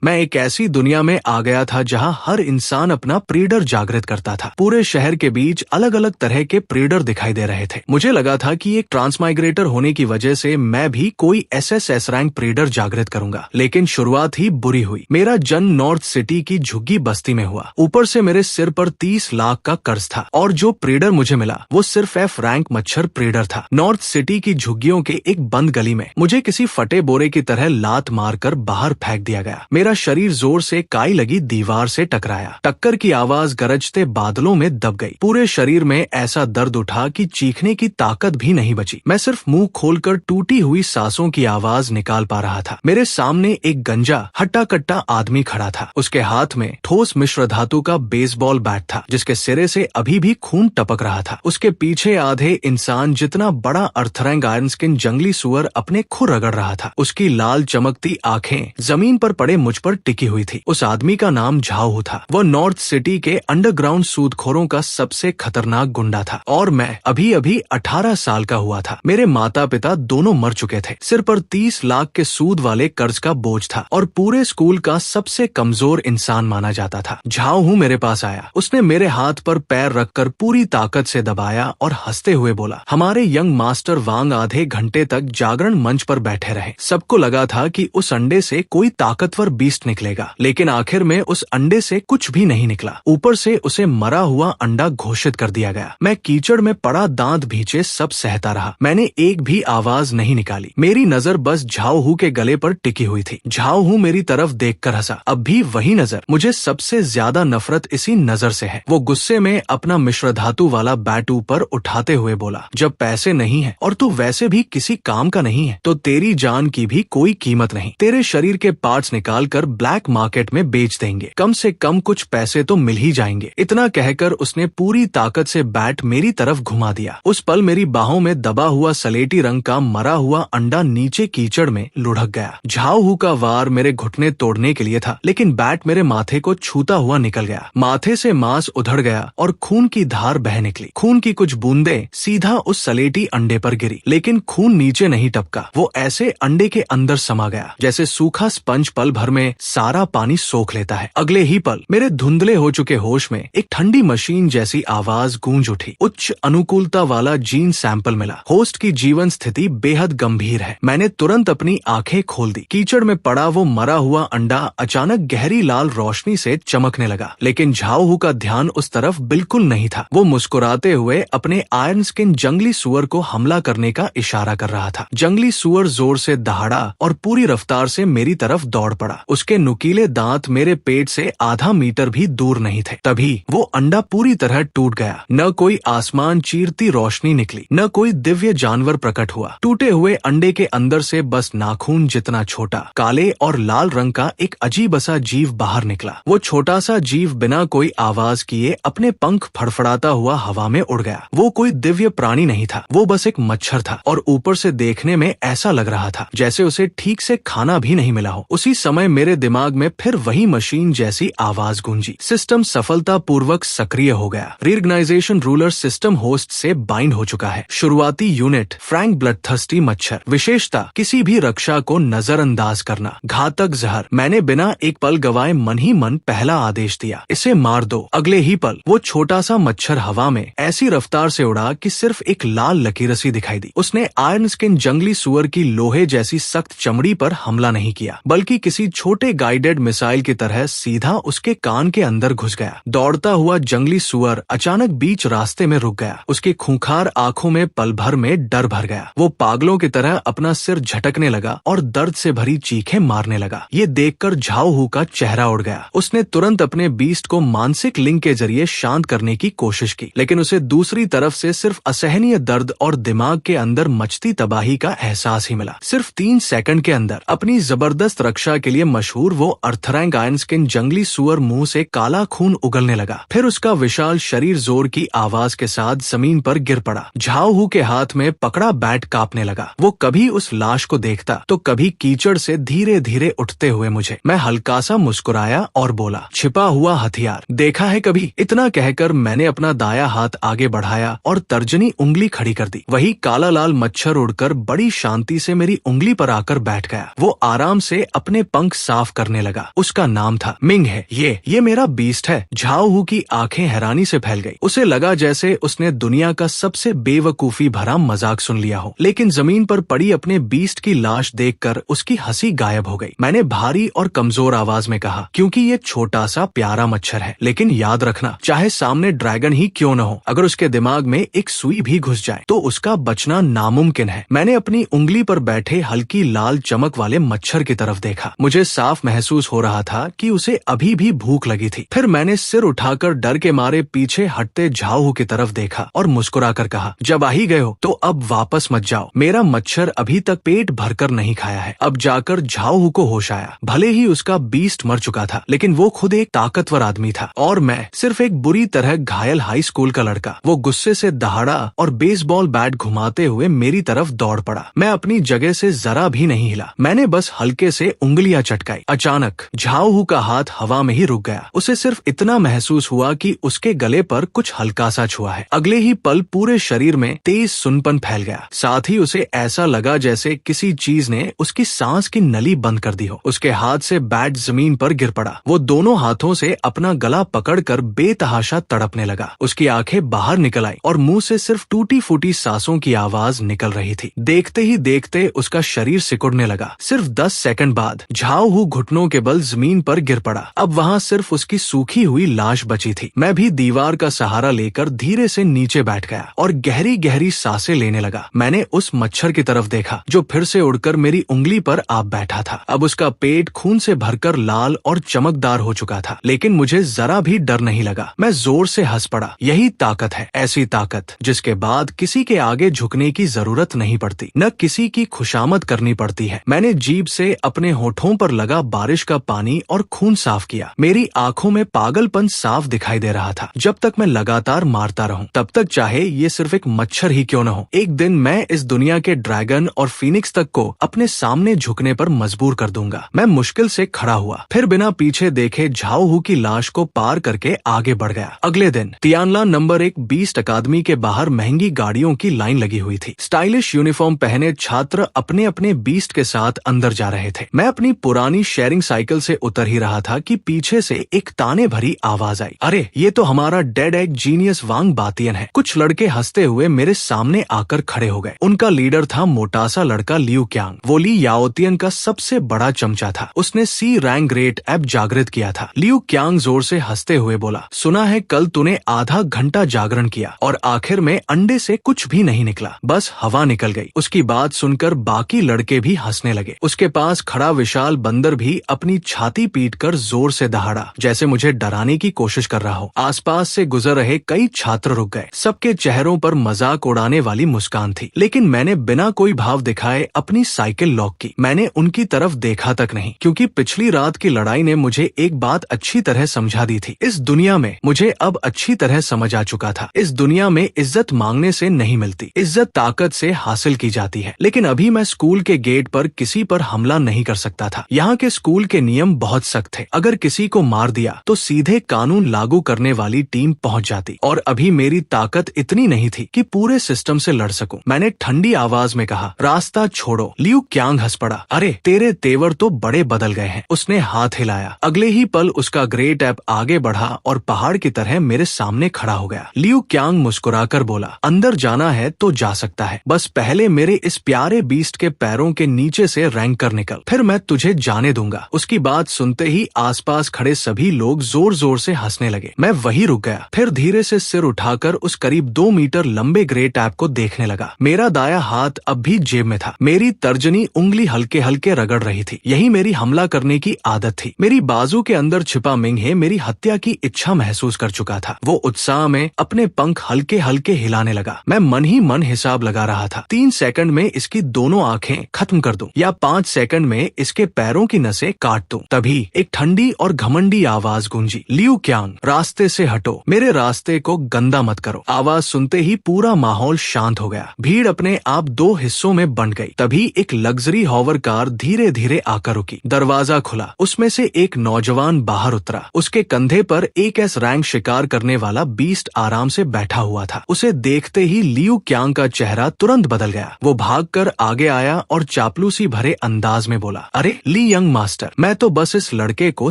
मैं एक ऐसी दुनिया में आ गया था जहां हर इंसान अपना प्रीडर जागृत करता था। पूरे शहर के बीच अलग अलग तरह के प्रीडर दिखाई दे रहे थे। मुझे लगा था कि एक ट्रांसमाइग्रेटर होने की वजह से मैं भी कोई एसएस रैंक प्रीडर जागृत करूंगा, लेकिन शुरुआत ही बुरी हुई। मेरा जन्म नॉर्थ सिटी की झुग्गी बस्ती में हुआ। ऊपर से मेरे सिर पर 30 लाख का कर्ज था और जो प्रीडर मुझे मिला वो सिर्फ एफ रैंक मच्छर प्रीडर था। नॉर्थ सिटी की झुग्गियों के एक बंद गली में मुझे किसी फटे बोरे की तरह लात मारकर बाहर फेंक दिया गया। मेरा शरीर जोर से काई लगी दीवार से टकराया। टक्कर की आवाज गरजते बादलों में दब गई। पूरे शरीर में ऐसा दर्द उठा कि चीखने की ताकत भी नहीं बची। मैं सिर्फ मुंह खोलकर टूटी हुई सांसों की आवाज निकाल पा रहा था। मेरे सामने एक गंजा हट्टा कट्टा आदमी खड़ा था। उसके हाथ में ठोस मिश्र धातु का बेसबॉल बैट था जिसके सिरे से अभी भी खून टपक रहा था। उसके पीछे आधे इंसान जितना बड़ा अर्थरैंक आयरन स्किन जंगली सुअर अपने खुर रगड़ रहा था। उसकी लाल चमकती आंखें जमीन पर पड़े मुझ पर टिकी हुई थी। उस आदमी का नाम झाओ था। वह नॉर्थ सिटी के अंडरग्राउंड सूदखोरों का सबसे खतरनाक गुंडा था और मैं अभी अभी 18 साल का हुआ था। मेरे माता पिता दोनों मर चुके थे। सिर पर 30 लाख के सूद वाले कर्ज का बोझ था और पूरे स्कूल का सबसे कमजोर इंसान माना जाता था। झाओ मेरे पास आया। उसने मेरे हाथ पर पैर रखकर पूरी ताकत से दबाया और हंसते हुए बोला, हमारे यंग मास्टर वांग आधे घंटे तक जागरण मंच पर बैठे रहे। सबको लगा था कि उस अंडे से कोई ताकतवर बीस्ट निकलेगा, लेकिन आखिर में उस अंडे से कुछ भी नहीं निकला। ऊपर से उसे मरा हुआ अंडा घोषित कर दिया गया। मैं कीचड़ में पड़ा दांत भींचे सब सहता रहा। मैंने एक भी आवाज नहीं निकाली। मेरी नजर बस झाओ के गले पर टिकी हुई थी। झाओ मेरी तरफ देखकर हंसा। अब भी वही नजर। मुझे सबसे ज्यादा नफरत इसी नजर से है। वो गुस्से में अपना मिश्र धातु वाला बैट ऊपर उठाते हुए बोला, जब पैसे नहीं है और तू वैसे भी किसी काम का नहीं है तो तेरी जान की भी कोई कीमत नहीं। तेरे शरीर के पार्ट्स निकाल कर ब्लैक मार्केट में बेच देंगे। कम से कम कुछ पैसे तो मिल ही जाएंगे। इतना कहकर उसने पूरी ताकत से बैट मेरी तरफ घुमा दिया। उस पल मेरी बाहों में दबा हुआ सलेटी रंग का मरा हुआ अंडा नीचे कीचड़ में लुढ़क गया। झाओ का वार मेरे घुटने तोड़ने के लिए था, लेकिन बैट मेरे माथे को छूता हुआ निकल गया। माथे से मांस उधड़ गया और खून की धार बह निकली। खून की कुछ बूंदें सीधा उस सलेटी अंडे पर गिरी, लेकिन खून नीचे नहीं टपका। वो ऐसे अंडे के अंदर समा गया जैसे सूखा स्पंज पल भर में सारा पानी सोख लेता है। अगले ही पल मेरे धुंधले हो चुके होश में एक ठंडी मशीन जैसी आवाज गूंज उठी। उच्च अनुकूलता वाला जीन सैंपल मिला। होस्ट की जीवन स्थिति बेहद गंभीर है। मैंने तुरंत अपनी आंखें खोल दी। कीचड़ में पड़ा वो मरा हुआ अंडा अचानक गहरी लाल रोशनी से चमकने लगा, लेकिन झाओ का ध्यान उस तरफ बिल्कुल नहीं था। वो मुस्कुराते हुए अपने आयरन स्किन जंगली सुअर को हमला करने का इशारा कर रहा था। जंगली सुअर जोर से दहाड़ा और पूरी रफ्तार से मेरी तरफ दौड़ पड़ा। उसके नुकीले दांत मेरे पेट से आधा मीटर भी दूर नहीं थे। तभी वो अंडा पूरी तरह टूट गया। न कोई आसमान चीरती रोशनी निकली, न कोई दिव्य जानवर प्रकट हुआ। टूटे हुए अंडे के अंदर से बस नाखून जितना छोटा काले और लाल रंग का एक अजीब सा जीव बाहर निकला। वो छोटा सा जीव बिना कोई आवाज किए अपने पंख फड़फड़ाता हुआ हवा में उड़ गया। वो कोई दिव्य प्राणी नहीं था, वो बस एक मच्छर था और ऊपर से देखने में ऐसा लग रहा था जैसे उसे ठीक से खाना भी नहीं मिला हो। उसी समय मेरे दिमाग में फिर वही मशीन जैसी आवाज गूंजी। सिस्टम सफलतापूर्वक सक्रिय हो गया। रीऑर्गेनाइजेशन रूलर सिस्टम होस्ट से बाइंड हो चुका है। शुरुआती यूनिट फ्रैंक ब्लडथर्स्टी मच्छर। विशेषता किसी भी रक्षा को नजरअंदाज करना। घातक जहर। मैंने बिना एक पल गवाए मन ही मन पहला आदेश दिया, इसे मार दो। अगले ही पल वो छोटा सा मच्छर हवा में ऐसी रफ्तार से उड़ा कि सिर्फ एक लाल लकीर सी दिखाई दी। उसने आयरन स्किन जंगली सुअर की लोहे जैसी सख्त चमड़ी पर हमला नहीं किया, बल्कि किसी छोटे गाइडेड मिसाइल की तरह सीधा उसके कान के अंदर घुस गया। दौड़ता हुआ जंगली सुअर अचानक बीच रास्ते में रुक गया। उसकी खूंखार आंखों में पल भर में डर भर गया। वो पागलों की तरह अपना सिर झटकने लगा और दर्द से भरी चीखें मारने लगा। ये देखकर झाओ का चेहरा उड़ गया। उसने तुरंत अपने बीस्ट को मानसिक लिंक के जरिए शांत करने की कोशिश की, लेकिन उसे दूसरी तरफ से सिर्फ असहनीय दर्द और दिमाग के अंदर मचती तबाही का एहसास ही मिला। सिर्फ 3 सेकंड के अंदर अपनी जबरदस्त रक्षा के लिए मशहूर वो अर्थरैंक आयरन स्किन जंगली सुअर मुंह से काला खून उगलने लगा। फिर उसका विशाल शरीर जोर की आवाज के साथ जमीन पर गिर पड़ा। झाओ के हाथ में पकड़ा बैट कांपने लगा। वो कभी उस लाश को देखता तो कभी कीचड़ से धीरे धीरे उठते हुए मुझे। मैं हल्का सा मुस्कुराया और बोला, छिपा हुआ हथियार देखा है कभी? इतना कहकर मैंने अपना दाया हाथ आगे बढ़ाया और तर्जनी उंगली खड़ी कर दी। वही काला लाल मच्छर उड़कर बड़ी शांति से मेरी उंगली पर आकर बैठ गया। वो आराम से अपने पंख साफ करने लगा। उसका नाम था मिंग है। ये मेरा बीस्ट है। झाओ हू की आंखें हैरानी से फैल गई। उसे लगा जैसे उसने दुनिया का सबसे बेवकूफी भरा मजाक सुन लिया हो। लेकिन जमीन पर पड़ी अपने बीस्ट की लाश देखकर उसकी हंसी गायब हो गई। मैंने भारी और कमजोर आवाज में कहा, क्योंकि ये छोटा सा प्यारा मच्छर है, लेकिन याद रखना, चाहे सामने ड्रैगन ही क्यों न हो, अगर उसके दिमाग में एक सुई भी घुस जाए तो उसका बचना नामुमकिन है। मैंने अपनी उंगली पर बैठे हल्की लाल चमक वाले मच्छर की तरफ देखा। मुझे साफ महसूस हो रहा था कि उसे अभी भी भूख लगी थी। फिर मैंने सिर उठाकर डर के मारे पीछे हटते झाओ की तरफ देखा और मुस्कुराकर कहा, जब आ ही गए हो तो अब वापस मत जाओ। मेरा मच्छर अभी तक पेट भरकर नहीं खाया है। अब जाकर झाओ को होश आया। भले ही उसका बीस्ट मर चुका था, लेकिन वो खुद एक ताकतवर आदमी था और मैं सिर्फ एक बुरी तरह घायल हाई स्कूल का लड़का। वो गुस्से से दहाड़ा और बेसबॉल बैट घुमाते हुए मेरी तरफ दौड़ पड़ा। मैं अपनी जगह से जरा भी नहीं हिला। मैंने बस हल्के से उंगलियां चटकाई। अचानक झाओ का हाथ हवा में ही रुक गया। उसे सिर्फ इतना महसूस हुआ कि उसके गले पर कुछ हल्का सा छुआ है। अगले ही पल पूरे शरीर में तेज सुनपन फैल गया। साथ ही उसे ऐसा लगा जैसे किसी चीज ने उसकी सांस की नली बंद कर दी हो। उसके हाथ से बैट जमीन पर गिर पड़ा। वो दोनों हाथों से अपना गला पकड़कर बेतहाशा तड़पने लगा। उसकी आंखें बाहर निकल आई और मुंह से सिर्फ टूटी फूटी सांसों की आवाज निकल रही थी। देखते ही देखते उसका शरीर सिकुड़ने लगा। सिर्फ 10 सेकंड बाद झाओ हू घुटनों के बल जमीन पर गिर पड़ा। अब वहाँ सिर्फ उसकी सूखी हुई लाश बची थी। मैं भी दीवार का सहारा लेकर धीरे से नीचे बैठ गया और गहरी गहरी सांसें लेने लगा। मैंने उस मच्छर की तरफ देखा जो फिर से उड़कर मेरी उंगली पर आ बैठा था। अब उसका पेट खून से भरकर लाल और चमकदार हो चुका था, लेकिन मुझे जरा भी डर नहीं लगा। मैं जोर से हंस पड़ा। यही ताकत है, ऐसी ताकत जिसके बाद किसी के आगे झुकने की जरूरत नहीं पड़ती, न किसी की खुशामद करनी पड़ती है। मैंने जीभ से अपने होठों पर लगा बारिश का पानी और खून साफ किया। मेरी आंखों में पागलपन साफ दिखाई दे रहा था। जब तक मैं लगातार मारता रहूं, तब तक चाहे ये सिर्फ एक मच्छर ही क्यों न हो, एक दिन मैं इस दुनिया के ड्रैगन और फीनिक्स तक को अपने सामने झुकने पर मजबूर कर दूंगा। मैं मुश्किल से खड़ा हुआ, फिर बिना पीछे देखे झाओ हू की लाश को पार करके आगे बढ़ गया। अगले दिन तियानला नंबर 1 बीस्ट अकादमी के बाहर महंगी गाड़ियों की लाइन लगी हुई थी। स्टाइलिश यूनिफॉर्म पहने छात्र अपने अपने बीस्ट के साथ अंदर जा रहे थे। मैं अपनी पुरानी शेयरिंग साइकिल से उतर ही रहा था कि पीछे से एक ताने भरी आवाज आई, अरे ये तो हमारा डेड एग जीनियस वांग बातियन है। कुछ लड़के हंसते हुए मेरे सामने आकर खड़े हो गए। उनका लीडर था मोटा सा लड़का लियू क्यांग। वो ली याओतियन का सबसे बड़ा चमचा था। उसने सी रैंक ग्रेट ऐप जागृत किया था। लियू क्यांग जोर से हंसते हुए बोला, सुना है कल तूने आधा घंटा जागरण किया और आखिर में अंडे से कुछ भी नहीं निकला, बस हवा निकल गई। उसकी बात सुनकर बाकी लड़के भी हंसने लगे। उसके पास खड़ा विशाल बंदर भी अपनी छाती पीटकर जोर से दहाड़ा, जैसे मुझे डराने की कोशिश कर रहा हो। आसपास से गुजर रहे कई छात्र रुक गए। सबके चेहरों पर मजाक उड़ाने वाली मुस्कान थी, लेकिन मैंने बिना कोई भाव दिखाए अपनी साइकिल लॉक की। मैंने उनकी तरफ देखा तक नहीं, क्योंकि पिछली रात की लड़ाई ने मुझे एक बात अच्छी तरह समझा दी थी। इस दुनिया में मुझे अब अच्छी तरह समझ आ चुका था, इस दुनिया में इज्जत मांगने से नहीं मिलती, इज्जत ताकत से हासिल की जाती है। लेकिन अभी मैं स्कूल के गेट पर किसी पर हमला नहीं कर सकता था। यहाँ के स्कूल के नियम बहुत सख्त थे। अगर किसी को मार दिया तो सीधे कानून लागू करने वाली टीम पहुँच जाती, और अभी मेरी ताकत इतनी नहीं थी कि पूरे सिस्टम से लड़ सकूं। मैंने ठंडी आवाज में कहा, रास्ता छोड़ो। लियू क्यांग हंस पड़ा, अरे तेरे तेवर तो बड़े बदल गए हैं। उसने हाथ हिलाया। अगले ही पल उसका ग्रेट ऐप आगे बढ़ा और पहाड़ की तरह मेरे सामने खड़ा हो गया। लियू क्यांग मुस्कुराकर बोला, अंदर जाना है तो जा सकता है, बस पहले मेरे इस प्यारे बीस्ट के पैरों के नीचे से रैंक कर निकल, फिर मैं तुझे जाने दूंगा। उसकी बात सुनते ही आसपास खड़े सभी लोग जोर जोर से हंसने लगे। मैं वहीं रुक गया, फिर धीरे से सिर उठाकर उस करीब 2 मीटर लंबे ग्रेट ऐप को देखने लगा। मेरा दाया हाथ अब भी जेब में था। मेरी तर्जनी उंगली हल्के हल्के रगड़ रही थी। यही मेरी हमला करने की आदत थी। मेरी बाजू के अंदर छिपा मिंगहे मेरी हत्या की इच्छा महसूस कर चुका था। वो उत्साह में अपने पंख हल्के हल्के हिलाने लगा। मैं मन ही मन हिसाब लगा रहा था, 3 सेकंड में इसकी दोनों आंखें खत्म कर दूं या 5 सेकंड में इसके पैरों की नसें काट दूं। तभी एक ठंडी और घमंडी आवाज गूंजी, लियू क्यांग, रास्ते से हटो, मेरे रास्ते को गंदा मत करो। आवाज सुनते ही पूरा माहौल शांत हो गया। भीड़ अपने आप 2 हिस्सों में बंट गई। तभी एक लग्जरी हॉवर कार धीरे धीरे आकर रुकी। दरवाजा खुला। उसमें से एक नौजवान बाहर उतरा। उसके कंधे पर एक एस रैंक शिकार करने वाला बीस्ट आराम से बैठा हुआ था। उसे देखते ही लियू क्यांग का चेहरा तुरंत बदल गया। वो भागकर आगे आया और चापलूसी भरे अंदाज में बोला, अरे ली यंग मास्टर, मैं तो बस इस लड़के को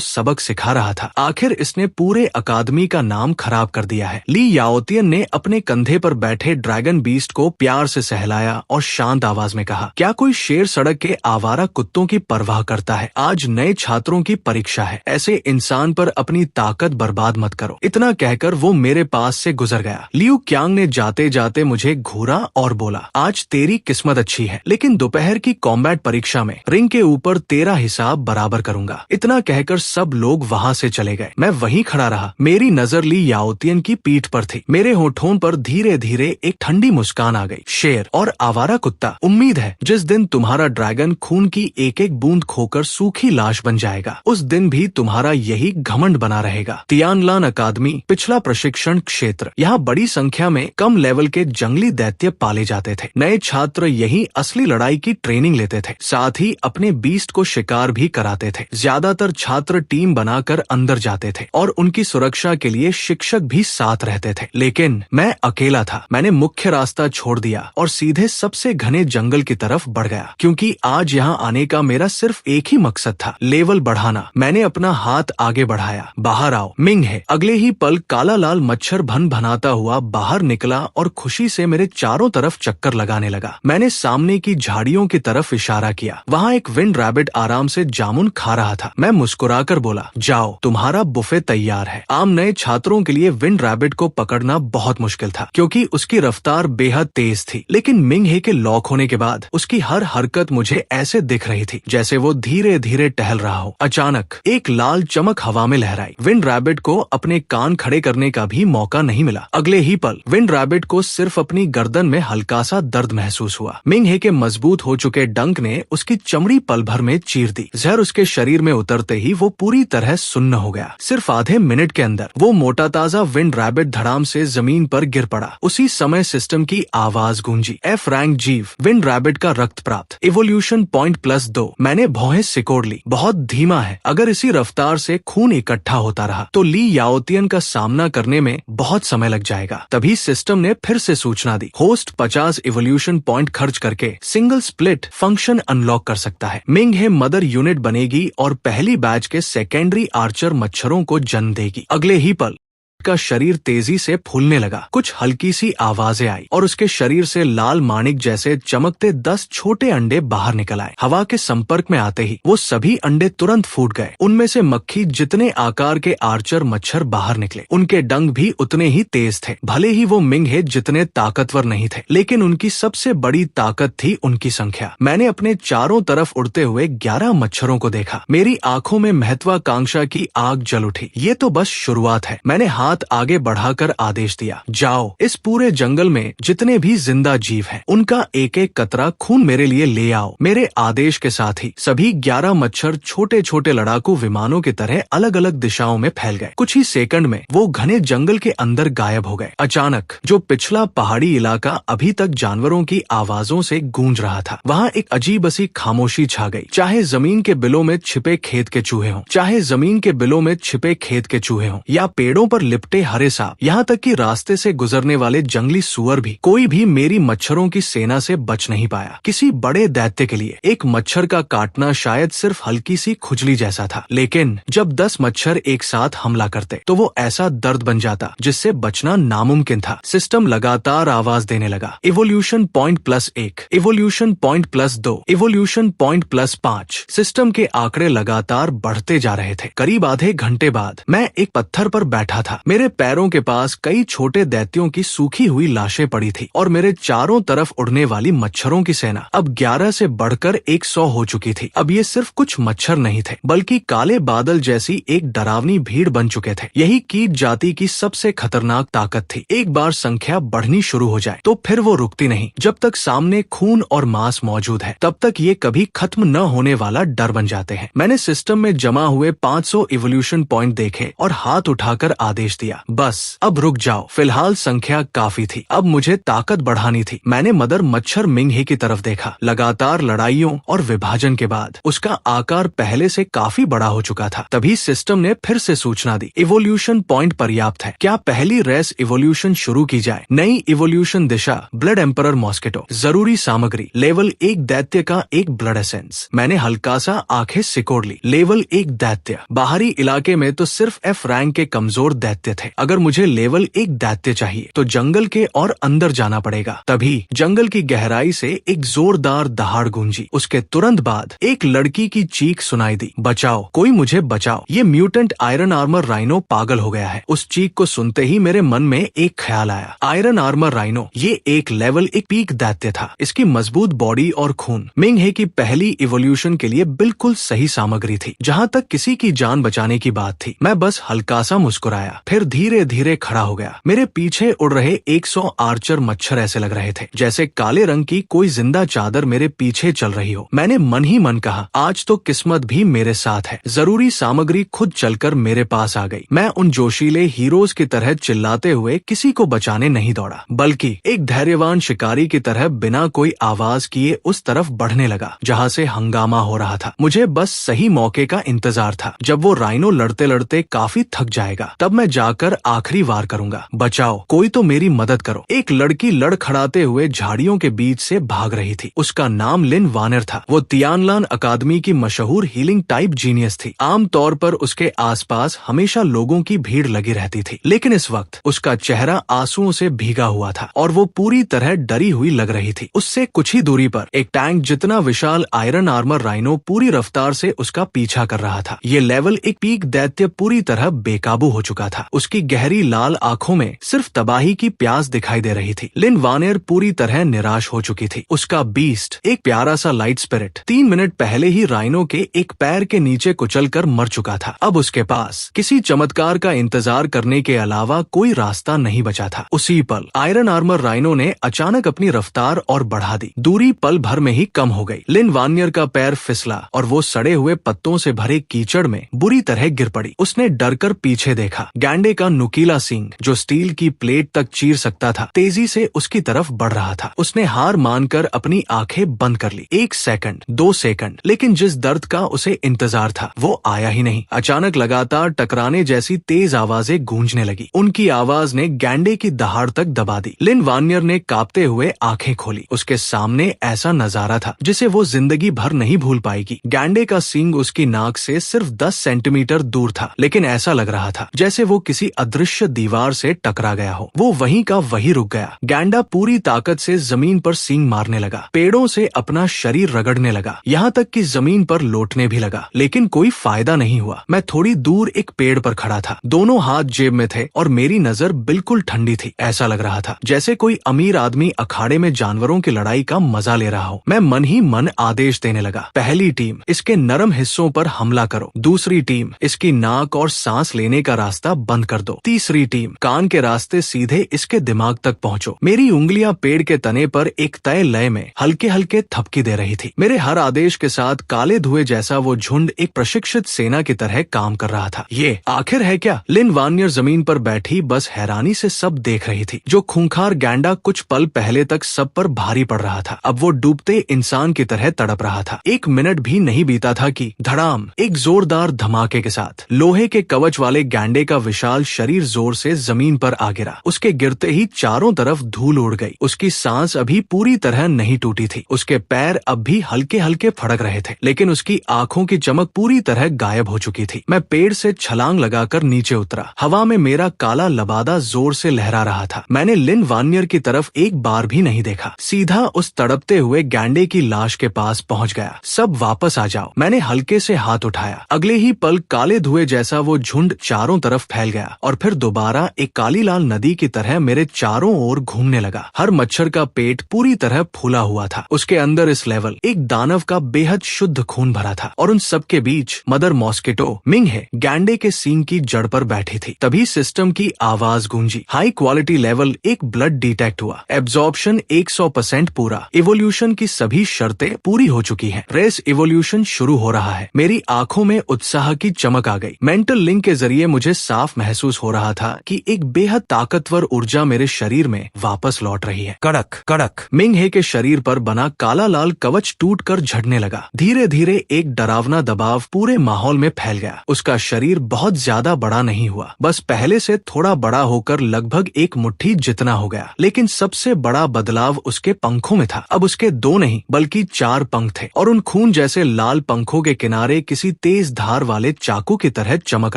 सबक सिखा रहा था। आखिर इसने पूरे अकादमी का नाम खराब कर दिया है। ली याओतियन ने अपने कंधे पर बैठे ड्रैगन बीस्ट को प्यार से सहलाया और शांत आवाज में कहा, क्या कोई शेर सड़क के आवारा कुत्तों की परवाह करता है? आज नए छात्रों की परीक्षा है, ऐसे इंसान पर अपनी ताकत बर्बाद मत करो। इतना कहकर वो मेरे पास से गुजर गया। लियू क्यांग ने जाते जाते मुझे घूरा और बोला, आज तेरी किस्मत अच्छी है, लेकिन दोपहर की कॉम्बैट परीक्षा में रिंग के ऊपर तेरा हिसाब बराबर करूंगा। इतना कहकर सब लोग वहाँ से चले गए। मैं वहीं खड़ा रहा। मेरी नजर ली याओतियन की पीठ पर थी। मेरे होठों पर धीरे धीरे एक ठंडी मुस्कान आ गई। शेर और आवारा कुत्ता, उम्मीद है जिस दिन तुम्हारा ड्रैगन खून की एक एक बूंद खोकर सूखी लाश बन जाएगा, उस दिन भी तुम्हारा यही घमंड बना रहेगा। तियानलान अकादमी पिछला प्रशिक्षण क्षेत्र। यहाँ बड़ी संख्या में कम लेवल के जंगली दैत्य पाले जाते थे। नए छात्र यही असली लड़ाई की ट्रेनिंग लेते थे, साथ ही अपने बीस्ट को शिकार भी कराते थे। ज्यादातर छात्र टीम बनाकर अंदर जाते थे और उनकी सुरक्षा के लिए शिक्षक भी साथ रहते थे, लेकिन मैं अकेला था। मैंने मुख्य रास्ता छोड़ दिया और सीधे सबसे घने जंगल की तरफ बढ़ गया, क्योंकि आज यहाँ आने का मेरा सिर्फ एक ही मकसद था, लेवल बढ़ाना। मैंने अपना हाथ आगे बढ़ाया। बाहर आओ, मिंग है। अगले ही पल काला लाल मच्छर भन भनाता हुआ बाहर निकला और खुशी से मेरे चारों तरफ चक्कर लगाने लगा। मैंने सामने की झाड़ियों की तरफ इशारा किया। वहाँ एक विंड रैबिट आराम से जामुन खा रहा था। मैं मुस्कुराकर बोला, जाओ, तुम्हारा बुफे तैयार है। आम नए छात्रों के लिए विंड रैबिट को पकड़ना बहुत मुश्किल था, क्योंकि उसकी रफ्तार बेहद तेज थी, लेकिन मिंग हे के लॉक होने के बाद उसकी हर हरकत मुझे ऐसे दिख रही थी जैसे वो धीरे धीरे टहल रहा हो। अचानक एक लाल चमक हवा में लहराई। विंड रैबिट को अपने कान खड़े करने का भी मौका नहीं मिला। अगले ही पल विंड रैबिट को सिर्फ अपनी गर्दन में हल्का सा दर्द महसूस हुआ। मिंग हे के मजबूत हो चुके डंक ने उसकी चमड़ी पल भर में चीर दी। जहर उसके शरीर में उतरते ही वो पूरी तरह सुन्न हो गया। सिर्फ आधे मिनट के अंदर वो मोटा ताजा विंड रैबिट धड़ाम से जमीन पर गिर पड़ा। उसी समय सिस्टम की आवाज गूंजी, एफ रैंक जीव, विंड रैबिट का रक्त प्राप्त, इवोल्यूशन पॉइंट +2। मैंने भौहें सिकोड़ ली। बहुत धीमा है। अगर इसी रफ्तार से खून इकट्ठा होता रहा तो ली याओतियन का सामना करने में बहुत समय लग जाएगा। तभी सिस्टम ने फिर से सूचना दी, होस्ट 50 इवोल्यूशन पॉइंट खर्च करके सिंगल स्प्लिट फंक्शन अनलॉक कर सकता है। मिंग हे मदर यूनिट बनेगी और पहली बैच के सेकेंडरी आर्चर मच्छरों को जन्म देगी। अगले ही पल का शरीर तेजी से फूलने लगा। कुछ हल्की सी आवाजें आई और उसके शरीर से लाल माणिक जैसे चमकते 10 छोटे अंडे बाहर निकल आए। हवा के संपर्क में आते ही वो सभी अंडे तुरंत फूट गए। उनमें से मक्खी जितने आकार के आर्चर मच्छर बाहर निकले। उनके डंक भी उतने ही तेज थे। भले ही वो मिंग हे जितने ताकतवर नहीं थे, लेकिन उनकी सबसे बड़ी ताकत थी उनकी संख्या। मैंने अपने चारों तरफ उड़ते हुए 11 मच्छरों को देखा। मेरी आंखों में महत्वाकांक्षा की आग जल उठी। ये तो बस शुरुआत है। मैंने हाथ आगे बढ़ाकर आदेश दिया, जाओ, इस पूरे जंगल में जितने भी जिंदा जीव हैं, उनका एक एक कतरा खून मेरे लिए ले आओ। मेरे आदेश के साथ ही सभी 11 मच्छर छोटे छोटे लड़ाकू विमानों की तरह अलग अलग दिशाओं में फैल गए। कुछ ही सेकंड में वो घने जंगल के अंदर गायब हो गए। अचानक जो पिछला पहाड़ी इलाका अभी तक जानवरों की आवाजों से गूंज रहा था, वहाँ एक अजीब सी खामोशी छा गई। चाहे जमीन के बिलों में छिपे खेत के चूहे हों, चाहे जमीन के बिलों में छिपे खेत के चूहे हों, या पेड़ों पर लिपटे हरे सांप, यहाँ तक कि रास्ते से गुजरने वाले जंगली सुअर भी, कोई भी मेरी मच्छरों की सेना से बच नहीं पाया। किसी बड़े दैत्य के लिए एक मच्छर का काटना शायद सिर्फ हल्की सी खुजली जैसा था, लेकिन जब 10 मच्छर एक साथ हमला करते तो वो ऐसा दर्द बन जाता जिससे बचना नामुमकिन था। सिस्टम लगातार आवाज देने लगा, evolution point +1, evolution point +2, evolution point +5। System के आंकड़े लगातार बढ़ते जा रहे थे। करीब आधे घंटे बाद मैं एक पत्थर पर बैठा था। मेरे पैरों के पास कई छोटे दैत्यों की सूखी हुई लाशें पड़ी थी और मेरे चारों तरफ उड़ने वाली मच्छरों की सेना अब 11 से बढ़कर 100 हो चुकी थी। अब ये सिर्फ कुछ मच्छर नहीं थे, बल्कि काले बादल जैसी एक डरावनी भीड़ बन चुके थे। यही कीट जाति की सबसे खतरनाक ताकत थी। एक बार संख्या बढ़नी शुरू हो जाए तो फिर वो रुकती नहीं। जब तक सामने खून और मांस मौजूद है, तब तक ये कभी खत्म न होने वाला डर बन जाते हैं। मैंने सिस्टम में जमा हुए 500 इवोल्यूशन पॉइंट देखे और हाथ उठाकर आदेश दिया, बस अब रुक जाओ, फिलहाल संख्या काफी थी, अब मुझे ताकत बढ़ानी थी। मैंने मदर मच्छर मिंगहे की तरफ देखा। लगातार लड़ाइयों और विभाजन के बाद उसका आकार पहले से काफी बड़ा हो चुका था। तभी सिस्टम ने फिर से सूचना दी, इवोल्यूशन पॉइंट पर्याप्त है, क्या पहली रेस इवोल्यूशन शुरू की जाए? नई इवोल्यूशन दिशा, ब्लड एम्परर मॉस्किटो। जरूरी सामग्री, लेवल 1 दैत्य का एक ब्लड एसेंस। मैंने हल्का सा आंखें सिकोड़ ली। लेवल 1 दैत्य, बाहरी इलाके में तो सिर्फ F रैंक के कमजोर दैत्य थे। अगर मुझे लेवल 1 दैत्य चाहिए तो जंगल के और अंदर जाना पड़ेगा। तभी जंगल की गहराई से एक जोरदार दहाड़ गूंजी। उसके तुरंत बाद एक लड़की की चीख सुनाई दी, बचाओ, कोई मुझे बचाओ, ये म्यूटेंट आयरन आर्मर राइनो पागल हो गया है। उस चीख को सुनते ही मेरे मन में एक ख्याल आया, आयरन आर्मर राइनो, ये एक लेवल 1 पीक दैत्य था। इसकी मजबूत बॉडी और खून मिंगहे की पहली इवोल्यूशन के लिए बिल्कुल सही सामग्री थी। जहाँ तक किसी की जान बचाने की बात थी, मैं बस हल्का सा मुस्कुराया, फिर धीरे धीरे खड़ा हो गया। मेरे पीछे उड़ रहे 100 आर्चर मच्छर ऐसे लग रहे थे जैसे काले रंग की कोई जिंदा चादर मेरे पीछे चल रही हो। मैंने मन ही मन कहा, आज तो किस्मत भी मेरे साथ है। जरूरी सामग्री खुद चलकर मेरे पास आ गई। मैं उन जोशीले हीरोज की तरह चिल्लाते हुए किसी को बचाने नहीं दौड़ा, बल्कि एक धैर्यवान शिकारी की तरह बिना कोई आवाज किए उस तरफ बढ़ने लगा जहाँ से हंगामा हो रहा था। मुझे बस सही मौके का इंतजार था। जब वो राइनो लड़ते लड़ते काफी थक जाएगा, तब मैं जाकर आखिरी वार करूंगा। बचाओ, कोई तो मेरी मदद करो। एक लड़की लड़खड़ाते हुए झाड़ियों के बीच से भाग रही थी। उसका नाम लिन वानर था। वो तियानलान अकादमी की मशहूर हीलिंग टाइप जीनियस थी। आमतौर पर उसके आसपास हमेशा लोगों की भीड़ लगी रहती थी, लेकिन इस वक्त उसका चेहरा आंसुओं से भीगा हुआ था और वो पूरी तरह डरी हुई लग रही थी। उससे कुछ ही दूरी पर एक टैंक जितना विशाल आयरन आर्मर राइनो पूरी रफ्तार से उसका पीछा कर रहा था। ये लेवल 1 पीक दैत्य पूरी तरह बेकाबू हो चुका था। उसकी गहरी लाल आंखों में सिर्फ तबाही की प्यास दिखाई दे रही थी। लिन वानेर पूरी तरह निराश हो चुकी थी। उसका बीस्ट, एक प्यारा सा लाइट स्पिरिट, 3 मिनट पहले ही राइनो के एक पैर के नीचे कुचलकर मर चुका था। अब उसके पास किसी चमत्कार का इंतजार करने के अलावा कोई रास्ता नहीं बचा था। उसी पल आयरन आर्मर राइनो ने अचानक अपनी रफ्तार और बढ़ा दी। दूरी पल भर में ही कम हो गई। लिन वानियर का पैर फिसला और वो सड़े हुए पत्तों से भरे कीचड़ में बुरी तरह गिर पड़ी। उसने डरकर पीछे देखा। गैंडे का नुकीला सींग, जो स्टील की प्लेट तक चीर सकता था, तेजी से उसकी तरफ बढ़ रहा था। उसने हार मानकर अपनी आंखें बंद कर ली। 1 सेकंड, 2 सेकंड, लेकिन जिस दर्द का उसे इंतजार था वो आया ही नहीं। अचानक लगातार टकराने जैसी तेज आवाजें गूंजने लगी। उनकी आवाज ने गैंडे की दहाड़ तक दबा दी। लिन वानियर ने कांपते हुए आंखें खोली। उसके सामने ऐसा नजारा था जिसे वो जिंदगी भर नहीं भूल पाएगी। गैंडे का सींग उसकी नाक से सिर्फ 10 सेंटीमीटर दूर था, लेकिन ऐसा लग रहा था जैसे वो किसी अदृश्य दीवार से टकरा गया हो। वो वहीं का वहीं रुक गया। गैंडा पूरी ताकत से जमीन पर सींग मारने लगा, पेड़ों से अपना शरीर रगड़ने लगा, यहाँ तक कि जमीन पर लोटने भी लगा, लेकिन कोई फायदा नहीं हुआ। मैं थोड़ी दूर एक पेड़ पर खड़ा था, दोनों हाथ जेब में थे और मेरी नजर बिल्कुल ठंडी थी। ऐसा लग रहा था जैसे कोई अमीर आदमी अखाड़े में जानवरों की लड़ाई का मजा ले रहा हो। मैं मन ही मन आदेश देने लगा, पहली टीम इसके नरम हिस्सों पर हमला करो, दूसरी टीम इसकी नाक और सांस लेने का रास्ता बंद कर दो, तीसरी टीम कान के रास्ते सीधे इसके दिमाग तक पहुंचो। मेरी उंगलियां पेड़ के तने पर एक तय लय में हल्के हल्के थपकी दे रही थी। मेरे हर आदेश के साथ काले धुएं जैसा वो झुंड एक प्रशिक्षित सेना की तरह काम कर रहा था। ये आखिर है क्या? लिन वानियर जमीन पर बैठी बस हैरानी से सब देख रही थी। जो खूंखार गैंडा कुछ पल पहले तक सब पर भारी पड़ रहा था, अब वो डूबते इंसान की तरह तड़प रहा था। 1 मिनट भी नहीं बीता था कि धड़ाम, एक जोरदार धमाके के साथ लोहे के कवच वाले गैंडे का विशाल शरीर जोर से जमीन पर आ गिरा। उसके गिरते ही चारों तरफ धूल उड़ गई। उसकी सांस अभी पूरी तरह नहीं टूटी थी। उसके पैर अब भी हल्के हल्के फड़क रहे थे, लेकिन उसकी आंखों की चमक पूरी तरह गायब हो चुकी थी। मैं पेड़ से छलांग लगाकर नीचे उतरा। हवा में मेरा काला लबादा जोर से लहरा रहा था। मैंने लिन वानियर की तरफ एक बार भी नहीं देखा, सीधा उस तड़पते हुए गैंडे की लाश के पास पहुंच गया। सब वापस आ जाओ, मैंने हल्के से हाथ उठाया। अगले ही पल काले धुएं जैसा वो झुंड चारों तरफ फैल गया और फिर दोबारा एक काली लाल नदी की तरह मेरे चारों ओर घूमने लगा। हर मच्छर का पेट पूरी तरह फूला हुआ था। उसके अंदर इस लेवल एक दानव का बेहद शुद्ध खून भरा था और उन सब के बीच मदर मॉस्किटो मिंगहे गैंडे के सींग की जड़ पर बैठी थी। तभी सिस्टम की आवाज गूंजी, high quality level 1 blood detect हुआ, एब्जॉर्प्शन 100% पूरा, इवोल्यूशन की सभी शर्तें पूरी हो चुकी हैं, रेस इवोल्यूशन शुरू हो रहा है। मेरी आंखों में उत्साह की चमक आ गई। मेंटल लिंक के जरिए मुझे साफ महसूस हो रहा था कि एक बेहद ताकतवर ऊर्जा मेरे शरीर में वापस लौट रही है। कड़क कड़क मिंग हे के शरीर पर बना काला लाल कवच टूटकर झड़ने लगा। धीरे धीरे एक डरावना दबाव पूरे माहौल में फैल गया। उसका शरीर बहुत ज्यादा बड़ा नहीं हुआ, बस पहले से थोड़ा बड़ा होकर लगभग एक मुट्ठी जितना हो गया। लेकिन सबसे बड़ा बदलाव उसके पंखों में था। अब उसके 2 नहीं बल्कि 4 पंख थे और उन खून जैसे लाल पंखों के किनारे किसी तेज धार वाले चाकू की तरह चमक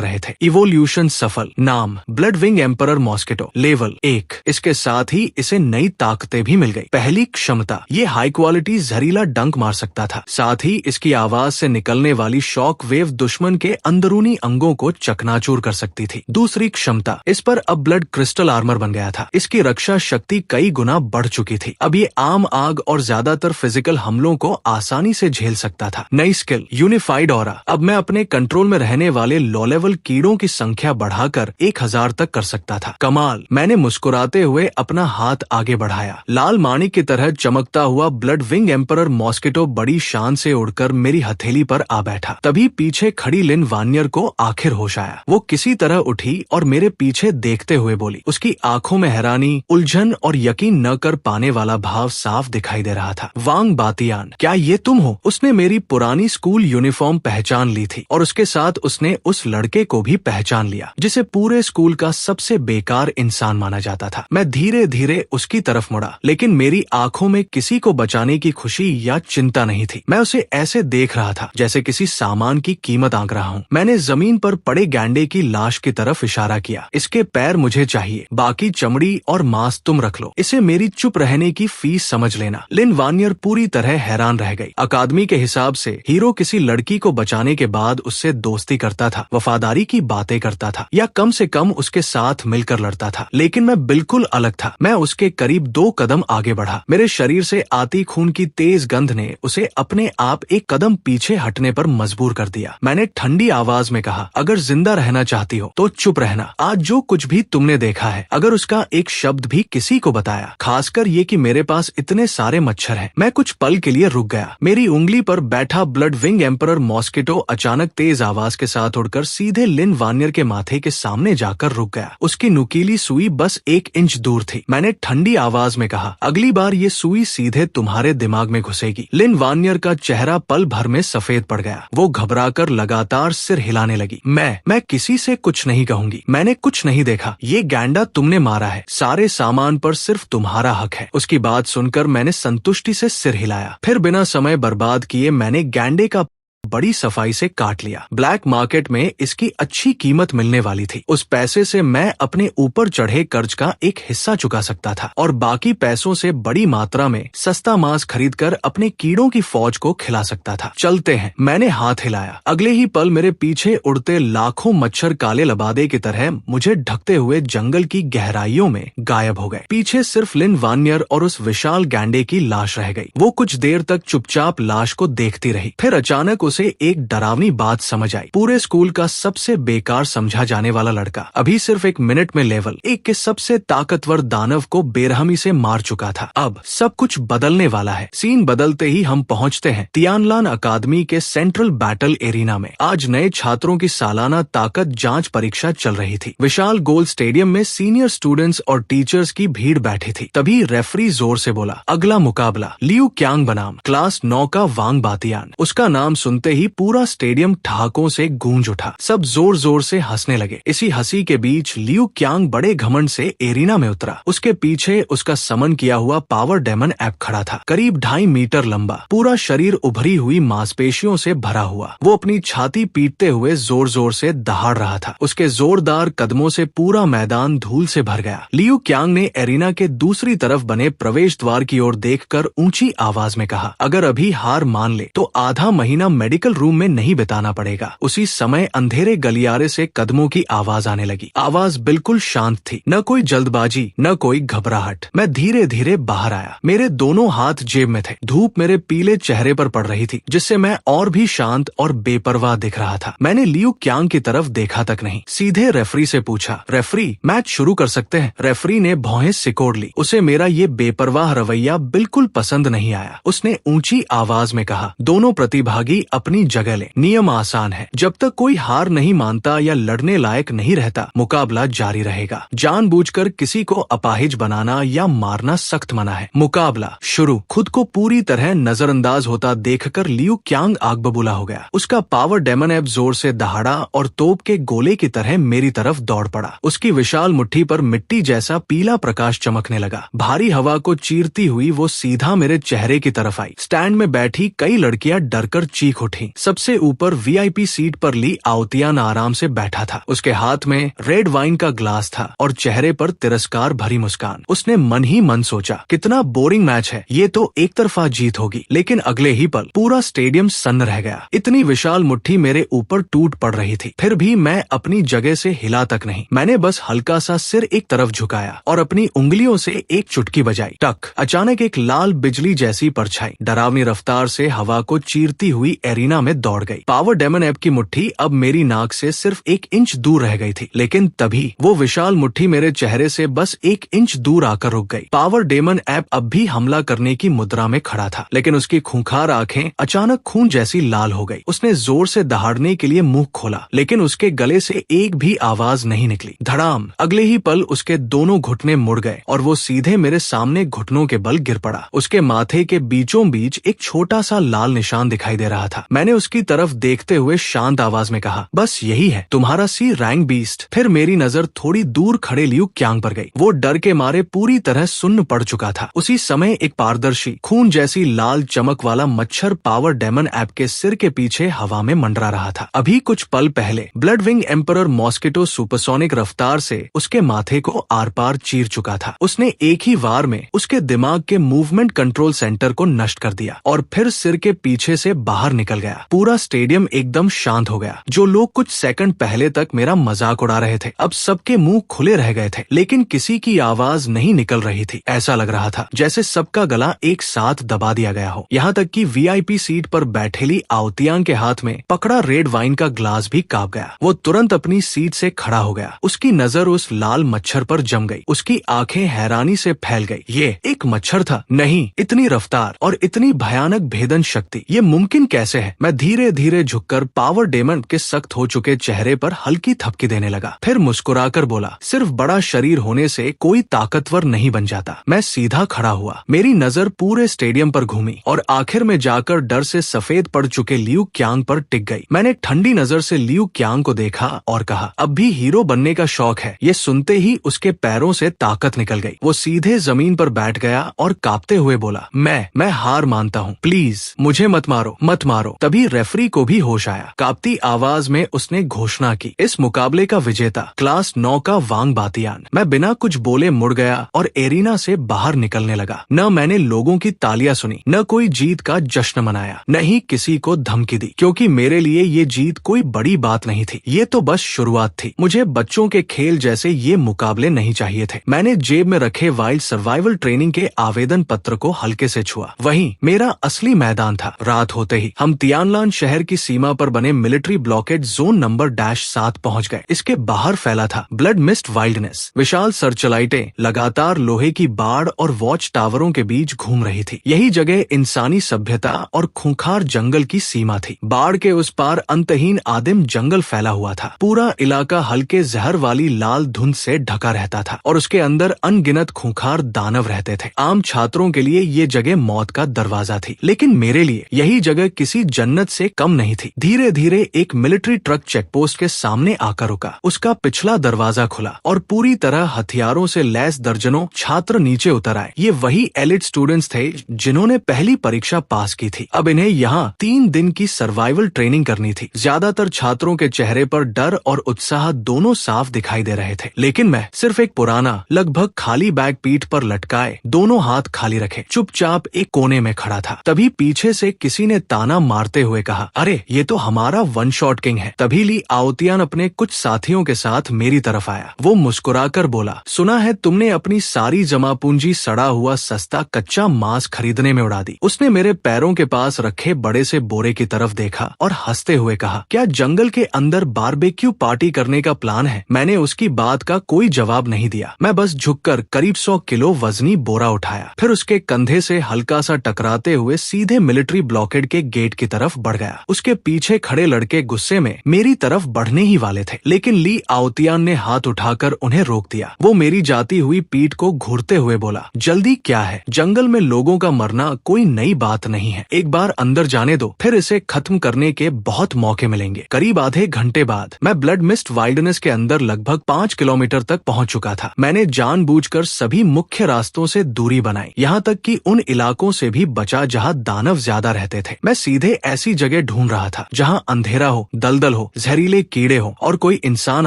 रहे थे। इवोल्यूशन सफल। नाम blood wing emperor mosquito. Level 1। इसके साथ ही इसे नई ताकतें भी मिल गई। पहली क्षमता, ये हाई क्वालिटी जहरीला डंक मार सकता था। साथ ही इसकी आवाज से निकलने वाली शॉक वेव दुश्मन के अंदरूनी अंगों को चकनाचूर कर सकती थी। दूसरी क्षमता, इस पर अब ब्लड क्रिस्टल आर्मर बन गया था। इसकी रक्षा शक्ति कई गुना बढ़ चुकी थी। अब ये आम आग और ज्यादातर फिजिकल हमलों को आसानी से झेल सकता था। नई स्किल यूनिफाइड ऑरा। अब मैं अपने कंट्रोल में रहने वाले लो लेवल कीड़ों की संख्या बढ़ाकर 1000 तक कर सकता था। कमाल। मैंने मुस्कुराते हुए अपना हाथ आगे बढ़ाया। लाल माणिक की तरह चमकता हुआ ब्लड विंग एम्परर मॉस्किटो बड़ी शान से उड़कर मेरी हथेली पर आ बैठा। तभी पीछे खड़ी लिन वानियर को आखिर होश आया। वो किसी तरह उठी और मेरे पीछे देखते हुए बोली। उसकी आंखों में हैरानी, उलझन और यकीन न कर पाने वाला भाव साफ दिखाई दे रहा था। वांग बातियान, क्या ये तुम हो? उसने मेरी पुरानी स्कूल यूनिफॉर्म पहचान ली थी और उसके साथ उसने उस लड़के को भी पहचान लिया जिसे पूरे स्कूल का सबसे बेकार इंसान माना जाता था। मैं धीरे धीरे उसकी तरफ मुड़ा, लेकिन मेरी आंखों में किसी को बचाने की खुशी या चिंता नहीं थी। मैं उसे ऐसे देख रहा था जैसे किसी सामान की कीमत आंक रहा हूँ। मैंने जमीन पर पड़े गैंडे की लाश की तरफ इशारा किया। इसके पैर मुझे चाहिए, बाकी चमड़ी और मांस तुम रख लो। इसे मेरी चुप रहने की फीस समझ लेना। लिन वानियर पूरी तरह हैरान रह गई। अकादमी के हिसाब से हीरो किसी लड़की को बचाने के बाद उससे दोस्ती करता था, वफादारी की बातें करता था या कम से कम उसके साथ मिलकर लड़ता था। लेकिन मैं बिल्कुल अलग था। मैं उसके करीब 2 कदम आगे बढ़ा। मेरे शरीर से आती खून की तेज गंध ने उसे अपने आप एक कदम पीछे हटने पर मजबूर कर दिया। मैंने ठंडी आवाज में कहा, अगर जिंदा रहना चाहती हो तो चुप रहना। आज जो कुछ भी तुमने देखा है, अगर उसका एक शब्द भी किसी को बताया, खासकर ये कि मेरे पास इतने सारे मच्छर हैं। मैं कुछ पल के लिए रुक गया। मेरी उंगली पर बैठा ब्लड विंग एम्परर मॉस्किटो अचानक तेज आवाज के साथ उड़कर सीधे लिन वानियर के माथे के सामने जाकर रुक गया। उसकी नुकीली सुई बस 1 इंच दूर थी। मैंने ठंडी आवाज में कहा, अगली बार ये सुई सीधे तुम्हारे दिमाग में घुसेगी। लिन वानियर का चेहरा पल भर में सफेद पड़ गया। वो घबराकर लगातार सिर हिलाने लगी। मैं किसी से कुछ नहीं कहूंगी। मैंने कुछ नहीं देखा। ये गैंडा तुमने मारा है। सारे सामान पर सिर्फ तुम्हारा हक है। उसकी बात सुनकर मैंने संतुष्टि से सिर हिलाया। फिर बिना समय बर्बाद किए मैंने गैंडे का बड़ी सफाई से काट लिया। ब्लैक मार्केट में इसकी अच्छी कीमत मिलने वाली थी। उस पैसे से मैं अपने ऊपर चढ़े कर्ज का एक हिस्सा चुका सकता था और बाकी पैसों से बड़ी मात्रा में सस्ता मांस खरीदकर अपने कीड़ों की फौज को खिला सकता था। चलते हैं, मैंने हाथ हिलाया। अगले ही पल मेरे पीछे उड़ते लाखों मच्छर काले लबादे की तरह मुझे ढकते हुए जंगल की गहराइयों में गायब हो गए। पीछे सिर्फ लिन वानियर और उस विशाल गैंडे की लाश रह गई। वो कुछ देर तक चुपचाप लाश को देखती रही। फिर अचानक उसे एक डरावनी बात समझ आई। पूरे स्कूल का सबसे बेकार समझा जाने वाला लड़का अभी सिर्फ 1 मिनट में लेवल 1 के सबसे ताकतवर दानव को बेरहमी से मार चुका था। अब सब कुछ बदलने वाला है। सीन बदलते ही हम पहुंचते हैं तियानलान अकादमी के सेंट्रल बैटल एरिना में। आज नए छात्रों की सालाना ताकत जांच परीक्षा चल रही थी। विशाल गोल स्टेडियम में सीनियर स्टूडेंट्स और टीचर्स की भीड़ बैठी थी। तभी रेफरी जोर से बोला, अगला मुकाबला लियू क्यांग बनाम क्लास 9 का वांग बातियान। उसका नाम सुनते ही पूरा स्टेडियम ठहाकों से गूंज उठा। सब जोर जोर से हंसने लगे। इसी हंसी के बीच लियू क्यांग बड़े घमंड से एरिना में उतरा। उसके पीछे उसका समन किया हुआ पावर डेमन ऐप खड़ा था, करीब 2.5 मीटर लंबा, पूरा शरीर उभरी हुई मांसपेशियों से भरा हुआ। वो अपनी छाती पीटते हुए जोर जोर से दहाड़ रहा था। उसके जोरदार कदमों से पूरा मैदान धूल से भर गया। लियू क्यांग ने एरिना के दूसरी तरफ बने प्रवेश द्वार की ओर देखकर ऊंची आवाज में कहा, अगर अभी हार मान ले तो आधा महीना मेडिकल रूम में नहीं बिताना पड़ेगा। उसी समय अंधेरे गलियारे से कदमों की आवाज आने लगी। आवाज बिल्कुल शांत थी, न कोई जल्दबाजी न कोई घबराहट। मैं धीरे धीरे बाहर आया। मेरे दोनों हाथ जेब में थे। धूप मेरे पीले चेहरे पर पड़ रही थी, जिससे मैं और भी शांत और बेपरवाह दिख रहा था। मैंने लियू क्यांग की तरफ देखा तक नहीं, सीधे रेफरी से पूछा, रेफरी मैच शुरू कर सकते हैं? रेफरी ने भौहें सिकोड़ ली। उसे मेरा ये बेपरवाह रवैया बिल्कुल पसंद नहीं आया। उसने ऊंची आवाज में कहा, दोनों प्रतिभागी अपनी जगह ले। नियम आसान है, जब तक कोई हार नहीं मानता या लड़ने लायक नहीं रहता, मुकाबला जारी रहेगा। जानबूझकर किसी को अपाहिज बनाना या मारना सख्त मना है। मुकाबला शुरू। खुद को पूरी तरह नजरअंदाज होता देखकर लियू क्यांग आग बबूला हो गया। उसका पावर डेमन ऐप जोर से दहाड़ा और तोप के गोले की तरह मेरी तरफ दौड़ पड़ा। उसकी विशाल मुट्ठी पर मिट्टी जैसा पीला प्रकाश चमकने लगा। भारी हवा को चीरती हुई वो सीधा मेरे चेहरे की तरफ आई। स्टैंड में बैठी कई लड़कियां डरकर चीख उठी। सबसे ऊपर वीआईपी सीट पर ली आओतियान आराम से बैठा था। उसके हाथ में रेड वाइन का ग्लास था और चेहरे पर तिरस्कार भरी मुस्कान। उसने मन ही मन सोचा, कितना बोरिंग मैच है, ये तो एक तरफा जीत होगी। लेकिन अगले ही पल पूरा स्टेडियम सन्न रह गया। इतनी विशाल मुट्ठी मेरे ऊपर टूट पड़ रही थी, फिर भी मैं अपनी जगह से हिला तक नहीं। मैंने बस हल्का सा सिर एक तरफ झुकाया और अपनी उंगलियों से एक चुटकी बजाई। टक। अचानक एक लाल बिजली जैसी परछाई डरावनी रफ्तार से हवा को चीरती हुई एरिना में दौड़ गई। पावर डेमन ऐप की मुट्ठी अब मेरी नाक से सिर्फ 1 इंच दूर रह गई थी, लेकिन तभी वो विशाल मुट्ठी मेरे चेहरे से बस 1 इंच दूर आकर रुक गई। पावर डेमन ऐप अब भी हमला करने की मुद्रा में खड़ा था, लेकिन उसकी खूंखार आंखें अचानक खून जैसी लाल हो गई। उसने जोर से दहाड़ने के लिए मुंह खोला, लेकिन उसके गले से एक भी आवाज नहीं निकली। धड़ाम। अगले ही पल उसके दोनों घुटने मुड़ गए और वो सीधे मेरे सामने घुटनों के बल गिर पड़ा। उसके माथे के बीचों बीच एक छोटा सा लाल निशान दिखाई दे रहा था। मैंने उसकी तरफ देखते हुए शांत आवाज में कहा, बस यही है तुम्हारा सी रैंक बीस्ट। फिर मेरी नजर थोड़ी दूर खड़े लियू क्यांग पर गई। वो डर के मारे पूरी तरह सुन्न पड़ चुका था। उसी समय एक पारदर्शी खून जैसी लाल चमक वाला मच्छर पावर डेमन ऐप के सिर के पीछे हवा में मंडरा रहा था। अभी कुछ पल पहले blood wing emperor mosquito supersonic रफ्तार से उसके माथे को आर पार चीर चुका था। उसने एक ही वार में उसके दिमाग के मूवमेंट कंट्रोल सेंटर को नष्ट कर दिया और फिर सिर के पीछे से बाहर निकल गया। पूरा स्टेडियम एकदम शांत हो गया। जो लोग कुछ सेकंड पहले तक मेरा मजाक उड़ा रहे थे, अब सबके मुंह खुले रह गए थे, लेकिन किसी की आवाज नहीं निकल रही थी। ऐसा लग रहा था जैसे सबका गला एक साथ दबा दिया गया हो। यहाँ तक कि वीआईपी सीट पर बैठेली आओतियांग के हाथ में पकड़ा रेड वाइन का ग्लास भी कांप गया। वो तुरंत अपनी सीट से खड़ा हो गया। उसकी नजर उस लाल मच्छर पर जम गई। उसकी आंखें हैरानी से फैल गई। ये एक मच्छर था? नहीं, इतनी रफ्तार और इतनी भयानक भेदन शक्ति, ये मुमकिन कैसे है? मैं धीरे धीरे झुककर पावर डेमन के सख्त हो चुके चेहरे पर हल्की थपकी देने लगा। फिर मुस्कुराकर बोला, सिर्फ बड़ा शरीर होने से कोई ताकतवर नहीं बन जाता। मैं सीधा खड़ा हुआ। मेरी नजर पूरे स्टेडियम पर घूमी और आखिर में जाकर डर से सफेद पड़ चुके लियू क्यांग पर टिक गई। मैंने ठंडी नजर से लियू क्यांग को देखा और कहा, अब भी हीरो बनने का शौक है? ये सुनते ही उसके पैरों से ताकत निकल गई। वो सीधे जमीन पर बैठ गया और कांपते हुए बोला, मैं हार मानता हूँ, प्लीज मुझे मत मारो, मत मारो। तभी रेफरी को भी होश आया। कांपती आवाज में उसने घोषणा की, इस मुकाबले का विजेता क्लास 9 का वांग बातियान। मैं बिना कुछ बोले मुड़ गया और एरिना से बाहर निकलने लगा। न मैंने लोगों की तालियां सुनी, न कोई जीत का जश्न मनाया, न ही किसी को धमकी दी, क्योंकि मेरे लिए ये जीत कोई बड़ी बात नहीं थी। ये तो बस शुरुआत थी। मुझे बच्चों के खेल जैसे ये मुकाबले नहीं चाहिए थे। मैंने जेब में रखे वाइल्ड सर्वाइवल ट्रेनिंग के आवेदन पत्र को हल्के से छुआ। वहीं मेरा असली मैदान था। रात होते ही हम तियानलान शहर की सीमा पर बने मिलिट्री ब्लॉकेड जोन नंबर -7 पहुंच गए। इसके बाहर फैला था ब्लड मिस्ट वाइल्डनेस। विशाल सर्चलाइटें लगातार लोहे की बाड़ और वॉच टावरों के बीच घूम रही थी। यही जगह इंसानी सभ्यता और खूंखार जंगल की सीमा थी। बाढ़ के उस पार अंतहीन आदिम जंगल फैला हुआ था। पूरा इलाका हल्के जहर वाली लाल धुंध से ढका रहता था और उसके अंदर अनगिनत खूंखार दानव रहते थे। आम छात्रों के लिए ये जगह मौत का दरवाजा थी, लेकिन मेरे लिए यही जगह किसी जन्नत से कम नहीं थी। धीरे धीरे एक मिलिट्री ट्रक चेकपोस्ट के सामने आकर रुका। उसका पिछला दरवाजा खुला और पूरी तरह हथियारों से लैस दर्जनों छात्र नीचे उतर आए। ये वही एलिट स्टूडेंट्स थे जिन्होंने पहली परीक्षा पास की थी। अब इन्हें यहाँ 3 दिन की सर्वाइवल ट्रेनिंग करनी थी। ज्यादातर छात्रों के चेहरे पर डर और उत्साह दोनों साफ दिखाई दे रहे थे, लेकिन मैं सिर्फ एक पुराना लगभग खाली बैग पीठ पर लटकाए, दोनों हाथ खाली रखे, चुपचाप एक कोने में खड़ा था। तभी पीछे से किसी ने ताना मारते हुए कहा, अरे ये तो हमारा वन शॉट किंग है। तभी ली आओतियान अपने कुछ साथियों के साथ मेरी तरफ आया। वो मुस्कुराकर बोला, सुना है तुमने अपनी सारी जमा पूंजी सड़ा हुआ सस्ता कच्चा मांस खरीदने में उड़ा दी। उसने मेरे पैरों के पास रखे बड़े से बोरे की तरफ देखा और हंसते हुए कहा, क्या जंगल के अंदर बारबेक्यू पार्टी करने का प्लान है? मैंने उसकी बात का कोई जवाब नहीं दिया। मैं बस झुककर करीब 100 किलो वजनी बोरा उठाया, फिर उसके कंधे से हल्का सा टकराते हुए सीधे मिलिट्री ब्लॉकेड के गेट की की तरफ बढ़ गया। उसके पीछे खड़े लड़के गुस्से में मेरी तरफ बढ़ने ही वाले थे, लेकिन ली आओतियान ने हाथ उठाकर उन्हें रोक दिया। वो मेरी जाती हुई पीठ को घूरते हुए बोला, जल्दी क्या है, जंगल में लोगों का मरना कोई नई बात नहीं है, एक बार अंदर जाने दो, फिर इसे खत्म करने के बहुत मौके मिलेंगे। करीब आधे घंटे बाद मैं ब्लड मिस्ट वाइल्डनेस के अंदर लगभग 5 किलोमीटर तक पहुंच चुका था। मैंने जानबूझकर सभी मुख्य रास्तों से दूरी बनाई, यहाँ तक कि उन इलाकों से भी बचा जहाँ दानव ज्यादा रहते थे। मैं सीधे ऐसी जगह ढूंढ रहा था जहाँ अंधेरा हो, दलदल हो, जहरीले कीड़े हो और कोई इंसान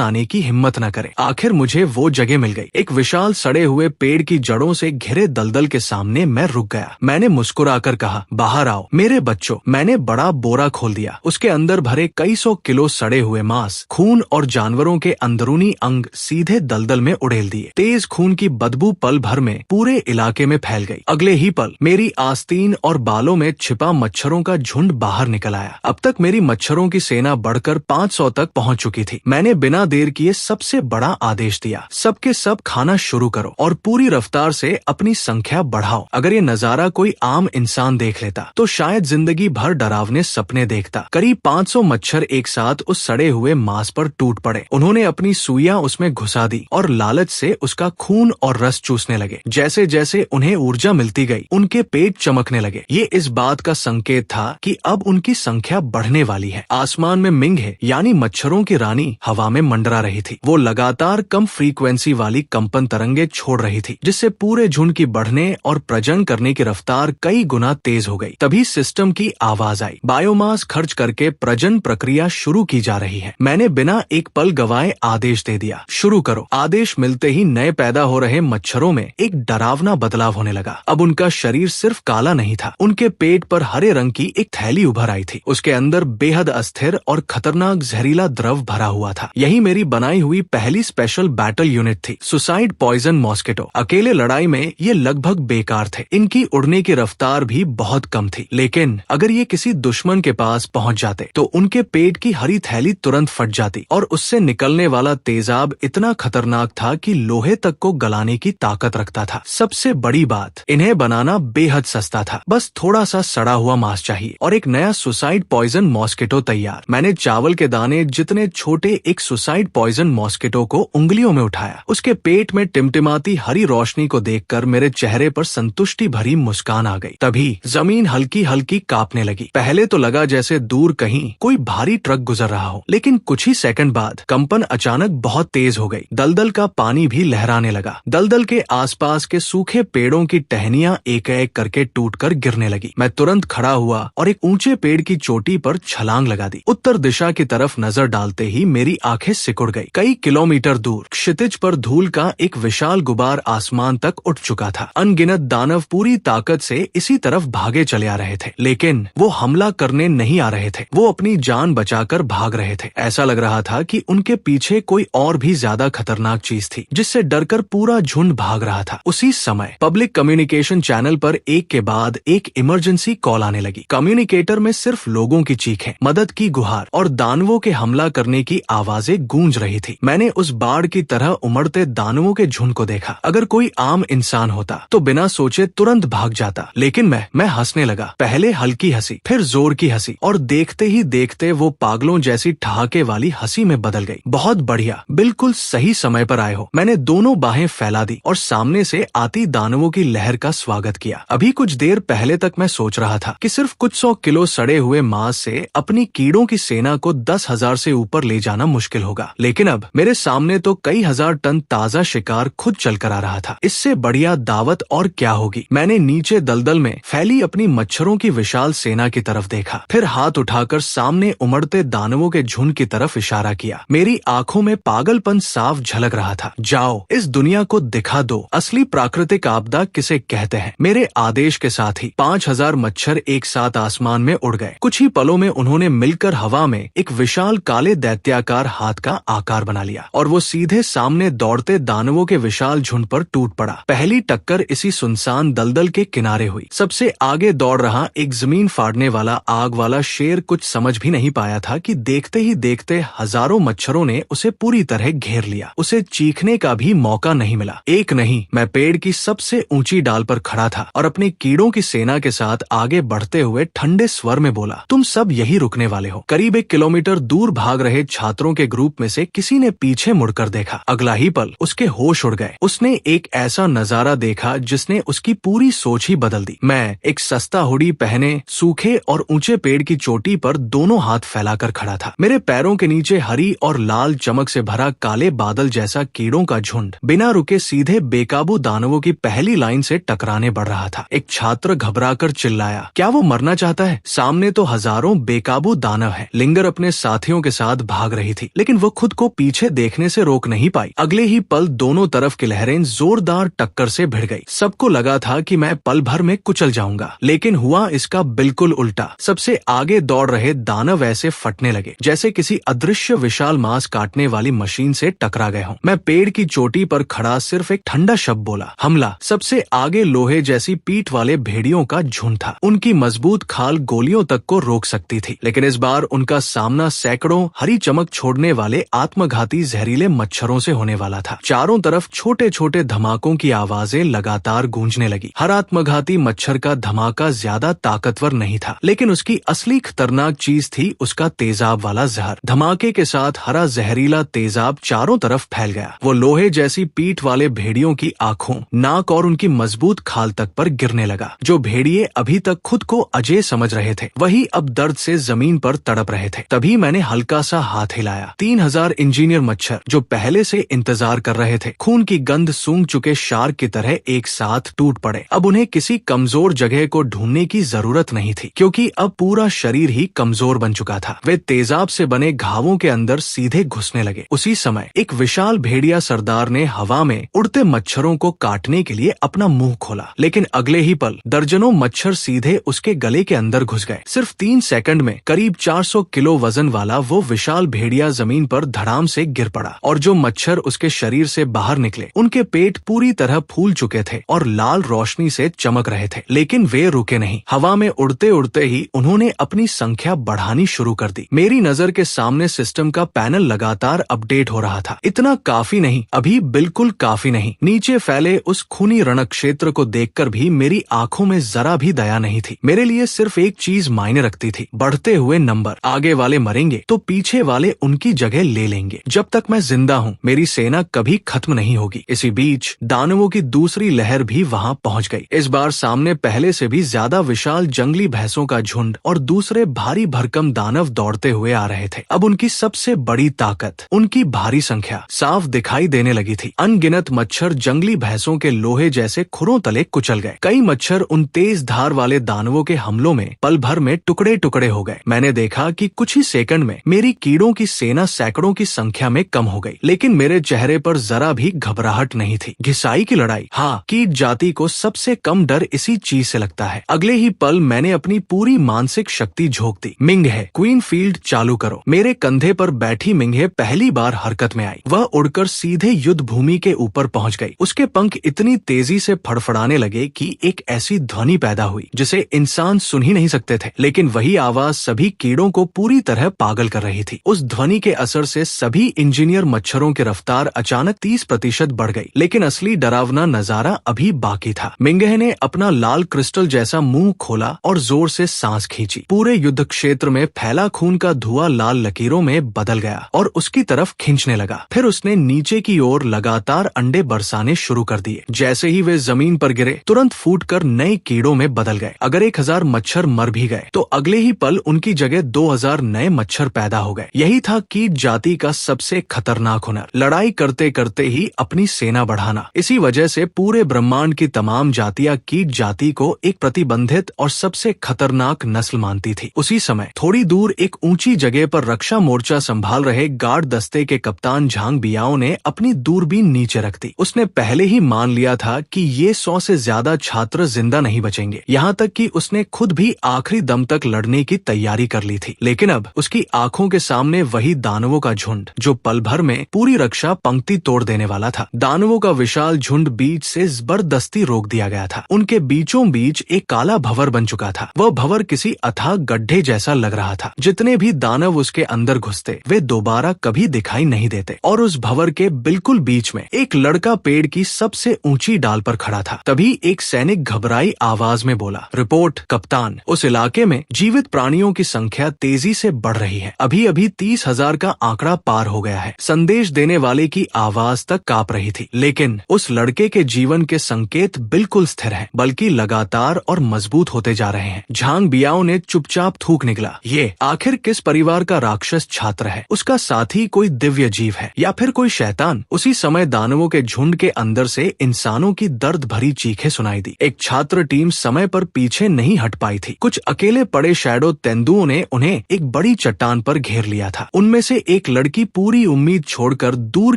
आने की हिम्मत न करे। आखिर मुझे वो जगह मिल गई। एक विशाल सड़े हुए पेड़ की जड़ों से घिरे दलदल के सामने मैं रुक गया। मैंने मुस्कुराकर कहा, बाहर आओ मेरे बच्चों। मैंने बड़ा बोरा खोल दिया। उसके अंदर भरे कई 100 किलो सड़े हुए मांस, खून और जानवरों के अंदरूनी अंग सीधे दलदल में उड़ेल दिए। तेज खून की बदबू पल भर में पूरे इलाके में फैल गई। अगले ही पल मेरी आस्तीन और बालों में छिपा मच्छरों का झुंड बाहर निकल आया। अब तक मेरी मच्छरों की सेना बढ़कर 500 तक पहुंच चुकी थी। मैंने बिना देर किए सबसे बड़ा आदेश दिया, सबके सब खाना शुरू करो और पूरी रफ्तार से अपनी संख्या बढ़ाओ। अगर ये नजारा कोई आम इंसान देख लेता तो शायद जिंदगी भर डरावने सपने देखता। करीब 500 मच्छर एक साथ उस सड़े हुए मांस पर टूट पड़े। उन्होंने अपनी सुइयां उसमें घुसा दी और लालच से उसका खून और रस चूसने लगे। जैसे जैसे उन्हें ऊर्जा मिलती गई, उनके पेट चमकने लगे। ये इस बात का संकेत था कि अब उनकी संख्या बढ़ने वाली है। आसमान में मिंगे यानी मच्छरों की रानी हवा में मंडरा रही थी। वो लगातार कम फ्रीक्वेंसी वाली कंपन तरंगे छोड़ रही थी, जिससे पूरे झुंड की बढ़ने और प्रजनन करने की रफ्तार कई गुना तेज हो गई। तभी सिस्टम की आवाज आई, बायोमास खर्च करके प्रजनन प्रक्रिया शुरू की जा रही है। मैंने बिना एक पल गवाए आदेश दे दिया, शुरू करो। आदेश मिलते ही नए पैदा हो रहे मच्छरों में एक डरावना बदलाव होने लगा। अब उनका शरीर सिर्फ काला नहीं था, उनके पेट पर हरे रंग की एक थैली उभर आई थी। उसके अंदर बेहद अस्थिर और खतरनाक जहरीला द्रव भरा हुआ था। यही मेरी बनाई हुई पहली स्पेशल बैटल यूनिट थी, सुसाइड पॉइजन मॉस्किटो। अकेले लड़ाई में ये लगभग बेकार थे। इनकी उड़ने की रफ्तार भी बहुत कम थी, लेकिन अगर ये किसी दुश्मन के पास पहुंच जाते तो उनके पेट की हरी थैली तुरंत फट जाती और उससे निकलने वाला तेजाब इतना खतरनाक था कि लोहे तक को गलाने की ताकत रखता था। सबसे बड़ी बात, इन्हें बनाना बेहद सस्ता था। बस थोड़ा सा सड़ा हुआ मांस चाहिए और एक नया सुसाइड पॉइजन मॉस्किटो तैयार। मैंने चावल के दाने जितने छोटे एक सुसाइड पॉइजन मॉस्किटो को उंगलियों में उठाया। उसके पेट में टिमटिमाती हरी रोशनी को देखकर मेरे चेहरे पर संतुष्टि भरी मुस्कान आ गई। तभी जमीन हल्की हल्की कांपने लगी। पहले तो लगा जैसे दूर कहीं कोई भारी ट्रक गुजर रहा हो, लेकिन कुछ ही सेकंड बाद कंपन अचानक बहुत तेज हो गई। दलदल का पानी भी लहराने लगा। दलदल के आसपास के सूखे पेड़ों की टहनियां एक एक करके टूटकर गिरने लगी। मैं तुरंत खड़ा हुआ और एक ऊंचे पेड़ की चोटी पर छलांग लगा दी। उत्तर दिशा की तरफ नजर डालते ही मेरी आंखें सिकुड़ गई। कई किलोमीटर दूर क्षितिज पर धूल का एक विशाल गुबार आसमान तक उठ चुका था। अनगिनत दानव पूरी ताकत से इसी तरफ भागे चले आ रहे थे, लेकिन वो हमला करने नहीं आ रहे थे। वो अपनी जान बचाकर भाग रहे थे। ऐसा लग रहा था कि उनके पीछे कोई और भी ज्यादा खतरनाक चीज थी, जिससे डरकर पूरा झुंड भाग रहा था। उसी समय पब्लिक कम्युनिकेशन चैनल पर एक के बाद एक इमरजेंसी कॉल आने लगी। कम्युनिकेटर में सिर्फ लोगों की चीखें, मदद की गुहार और दानवों के हमला करने की आवाजें गूंज रही थी। मैंने उस बाढ़ की तरह उमड़ते दानवों के झुंड को देखा। अगर कोई आम इंसान होता तो बिना सोचे तुरंत भाग जाता, लेकिन मैं हंसने लगा। पहले हल्की हंसी, फिर जोर की हंसी और देखते ही देखते वो पागलों जैसी ठहाके वाली हंसी में बदल गई। बहुत बढ़िया, बिल्कुल सही समय पर आए हो। मैंने दोनों बाहें फैला दी और सामने से आती दानवों की लहर का स्वागत किया। अभी कुछ देर पहले तक मैं सोच रहा था कि सिर्फ कुछ 100 किलो सड़े हुए मांस से अपनी कीड़ों की सेना को 10,000 से ऊपर ले जाना मुश्किल होगा, लेकिन अब मेरे सामने तो कई हजार टन ताजा शिकार खुद चल कर आ रहा था। इससे बढ़िया दावत और क्या होगी। मैंने नीचे दलदल में फैली अपनी मच्छरों की विशाल सेना की तरफ देखा, फिर हाथ उठाकर सामने उमड़ते दानवों के झुंड की तरफ इशारा किया। मेरी आंखों में पागलपन साफ झलक रहा था। जाओ, इस दुनिया को दिखा दो असली प्राकृतिक आपदा किसे कहते हैं। मेरे आदेश के साथ ही 5,000 मच्छर एक साथ आसमान में उड़ गए। कुछ ही पलों में उन्होंने मिलकर हवा में एक विशाल काले दैत्याकार हाथ का आकार बना लिया और वो सीधे सामने दौड़ते दानवों के विशाल झुंड पर टूट पड़ा। पहली टक्कर इसी सुनसान दलदल के किनारे हुई। सबसे आगे दौड़ रहा एक जमीन फाड़ने वाला आग वाला शेर कुछ समझ भी नहीं पाया था कि देखते ही देखते हजारों मच्छरों ने उसे पूरी तरह घेर लिया। उसे चीखने का भी मौका नहीं मिला। एक नहीं, मैं पेड़ की सबसे ऊंची डाल पर खड़ा था और अपने कीड़ों की सेना के साथ आगे बढ़ते हुए ठंडे स्वर में बोला, तुम सब यही रुकने वाले हो। करीब 1 किलोमीटर दूर भाग रहे छात्रों के ग्रुप में से किसी ने पीछे मुड़कर देखा। अगला ही पल उसके होश उड़ गए। उसने एक ऐसा नजारा देखा जिसने उसकी पूरी सोच ही बदल दी। मैं एक सस्ता हुडी पहने सूखे और ऊंचे पेड़ की चोटी पर दोनों हाथ फैलाकर खड़ा था। मेरे पैरों के नीचे हरी और लाल चमक से भरा काले बादल जैसा कीड़ों का झुंड बिना रुके सीधे बेकाबू दानवों की पहली लाइन से टकराने बढ़ रहा था। एक छात्र घबराकर चिल्लाया, क्या वो मरना चाहता है? सामने तो हजारों बेकाबू दानव है। लिंगर अपने साथियों के साथ भाग रही थी, लेकिन वो खुद को पीछे देखने से रोक नहीं पाई। अगले ही पल दोनों तरफ की लहरें जोरदार टक्कर से भिड़ गई। सबको लगा था कि मैं पल भर में कुचल जाऊंगा, लेकिन हुआ इसका बिल्कुल उल्टा। सबसे आगे दौड़ रहे दानव ऐसे फटने लगे जैसे किसी अदृश्य विशाल मांस काटने वाली मशीन से टकरा गए हों। मैं पेड़ की चोटी पर खड़ा सिर्फ एक ठंडा शब्द बोला, हमला। सबसे आगे लोहे जैसी पीठ वाले भेड़ियों का झुंड था। उनकी मजबूत खाल गोलियों तक को रोक सकती थी, लेकिन इस बार उनका सामना सैकड़ों हरी चमक छोड़ने वाले आत्मघाती जहरीले मच्छरों से होने वाला था। चारों तरफ छोटे छोटे धमाकों की आवाजें लगातार गूंजने लगी। हर आत्मघाती मच्छर का धमाका ज्यादा ताकतवर नहीं था, लेकिन उसकी असली खतरनाक चीज थी उसका तेजाब वाला जहर। धमाके के साथ हरा जहरीला तेजाब चारों तरफ फैल गया। वो लोहे जैसी पीठ वाले भेड़ियों की आंखों, नाक और उनकी मजबूत खाल तक पर गिरने लगा। जो भेड़िए अभी तक खुद को अजय समझ रहे थे, वही अब दर्द से जमीन पर तड़प रहे थे। तभी मैंने हल्का सा हाथ हिलाया। 3000 इंजीनियर मच्छर जो पहले से इंतजार कर रहे थे, खून की गंध सूंघ चुके शार्क की तरह एक साथ टूट पड़े। अब उन्हें किसी कमजोर जगह को ढूंढने की जरूरत नहीं थी, क्योंकि अब पूरा शरीर ही कमजोर बन चुका था। वे तेजाब से बने घावों के अंदर सीधे घुसने लगे। उसी समय एक विशाल भेड़िया सरदार ने हवा में उड़ते मच्छरों को काटने के लिए अपना मुंह खोला, लेकिन अगले ही पल दर्जनों मच्छर सीधे उसके गले के अंदर घुस गए। सिर्फ 3 सेकंड में करीब 400 किलो वजन वाला वो विशाल भेड़िया जमीन पर धड़ाम से गिर पड़ा, और जो मच्छर उसके शरीर से बाहर निकले उनके पेट पूरी तरह फूल चुके थे और लाल रोशनी से चमक रहे थे। लेकिन वे रुके नहीं। हवा में उड़ते उड़ते ही उन्होंने अपनी संख्या बढ़ानी शुरू कर दी। मेरी नजर के सामने सिस्टम का पैनल लगातार अपडेट हो रहा था। इतना काफी नहीं, अभी बिल्कुल काफी नहीं। नीचे फैले उस खूनी रण क्षेत्र को देखकर भी मेरी आंखों में जरा भी दया नहीं थी। मेरे लिए सिर्फ एक चीज मायने रखती थी, बढ़ते हुए नंबर। आगे वाले मरेंगे तो पीछे वाले उनकी जगह ले लेंगे। जब तक मैं जिंदा हूँ मेरी सेना कभी खत्म नहीं होगी। इसी बीच दानवों की दूसरी लहर भी वहाँ पहुँच गई। इस बार सामने पहले से भी ज्यादा विशाल जंगली भैंसों का झुंड और दूसरे भारी भरकम दानव दौड़ते हुए आ रहे थे। अब उनकी सबसे बड़ी ताकत, उनकी भारी संख्या साफ दिखाई देने लगी थी। अनगिनत मच्छर जंगली भैंसों के लोहे जैसे खुरों तले कुचल गए। कई मच्छर उन तेज धार वाले दानवों के हमलों में पल भर में टुकड़े टुकड़े हो गए। मैंने देखा कि कुछ ही सेकंड में मेरी कीड़ों की सेना सैकड़ों की संख्या में कम हो गई, लेकिन मेरे चेहरे पर जरा भी घबराहट नहीं थी। घिसाई की लड़ाई, हाँ, कीट जाति को सबसे कम डर इसी चीज से लगता है। अगले ही पल मैंने अपनी पूरी मानसिक शक्ति झोंक दी। मिंग है, क्वीन फील्ड चालू करो। मेरे कंधे पर बैठी मिंगे पहली बार हरकत में आई। वह उड़कर सीधे युद्ध भूमि के ऊपर पहुंच गई। उसके पंख इतनी तेजी से फड़फड़ाने लगे कि एक ऐसी ध्वनि पैदा हुई जिसे इंसान सुन ही नहीं सकते थे, लेकिन वही आवाज सभी कीड़ों को पूरी तरह पागल कर रही थी। उस ध्वनि के असर से सभी इंजीनियर मच्छरों की रफ्तार अचानक 30% बढ़ गई, लेकिन असली डरावना नजारा अभी बाकी था। मिंगे ने अपना लाल क्रिस्टल जैसा मुंह खोला और जोर से सांस खींची। पूरे युद्ध क्षेत्र में फैला खून का धुआं लाल लकीरों में बदल गया और उसकी तरफ खींचने लगा। फिर उसने नीचे की ओर लगातार अंडे बरसाने शुरू कर दिए। जैसे ही वे जमीन पर गिरे तुरंत फूटकर नए कीड़ों में बदल गए। अगर 1000 मच्छर मर भी गए तो अगले ही पल उनकी जगह 2000 नए मच्छर पैदा हो गए। यही था कीट जाति का सबसे खतरनाक हुनर, लड़ाई करते करते ही अपनी सेना बढ़ाना। इसी वजह से पूरे ब्रह्मांड की तमाम जातियां कीट जाति को एक प्रतिबंधित और सबसे खतरनाक नस्ल मानती थी। उसी समय थोड़ी दूर एक ऊंची जगह पर रक्षा मोर्चा संभाल रहे गार्ड दस्ते के कप्तान झांग बियाओ ने अपनी दूरबीन नीचे रख दी। उसने पहले ही मान लिया था कि ये 100 से ज्यादा छात्र जिंदा नहीं बचेंगे। यहाँ तक कि उसने खुद भी आखिरी दम तक लड़ने की तैयारी कर ली थी। लेकिन अब उसकी आंखों के सामने वही दानवों का झुंड जो पल भर में पूरी रक्षा पंक्ति तोड़ देने वाला था। दानवों का विशाल झुंड बीच से जबरदस्ती रोक दिया गया था। उनके बीचों बीच एक काला भंवर बन चुका था। वह भंवर किसी अथाह गड्ढे जैसा लग रहा था। जितने भी दानव उसके अंदर घुसते वे दोबारा कभी दिखाई नहीं देते। और उस भंवर के बिल्कुल बीच में एक लड़का पेड़ की सबसे ऊंची डाल पर खड़ा था। तभी एक सैनिक घबराई आवाज में बोला, रिपोर्ट कप्तान। उस उस इलाके में जीवित प्राणियों की संख्या तेजी से बढ़ रही है। अभी अभी 30,000 का आंकड़ा पार हो गया है। संदेश देने वाले की आवाज तक कांप रही थी, लेकिन उस लड़के के जीवन के संकेत बिल्कुल स्थिर हैं, बल्कि लगातार और मजबूत होते जा रहे हैं। झांग बियाओ ने चुपचाप थूक निकला, ये आखिर किस परिवार का राक्षस छात्र है? उसका साथी कोई दिव्य जीव है या फिर कोई शैतान? उसी समय दानवों के झुंड के अंदर से इंसानों की दर्द भरी चीखें सुनाई दी। एक छात्र टीम समय पर पीछे नहीं हट पाई थी। कुछ अकेले पड़े शैडो तेंदुओं ने उन्हें एक बड़ी चट्टान पर घेर लिया था। उनमें से एक लड़की पूरी उम्मीद छोड़कर दूर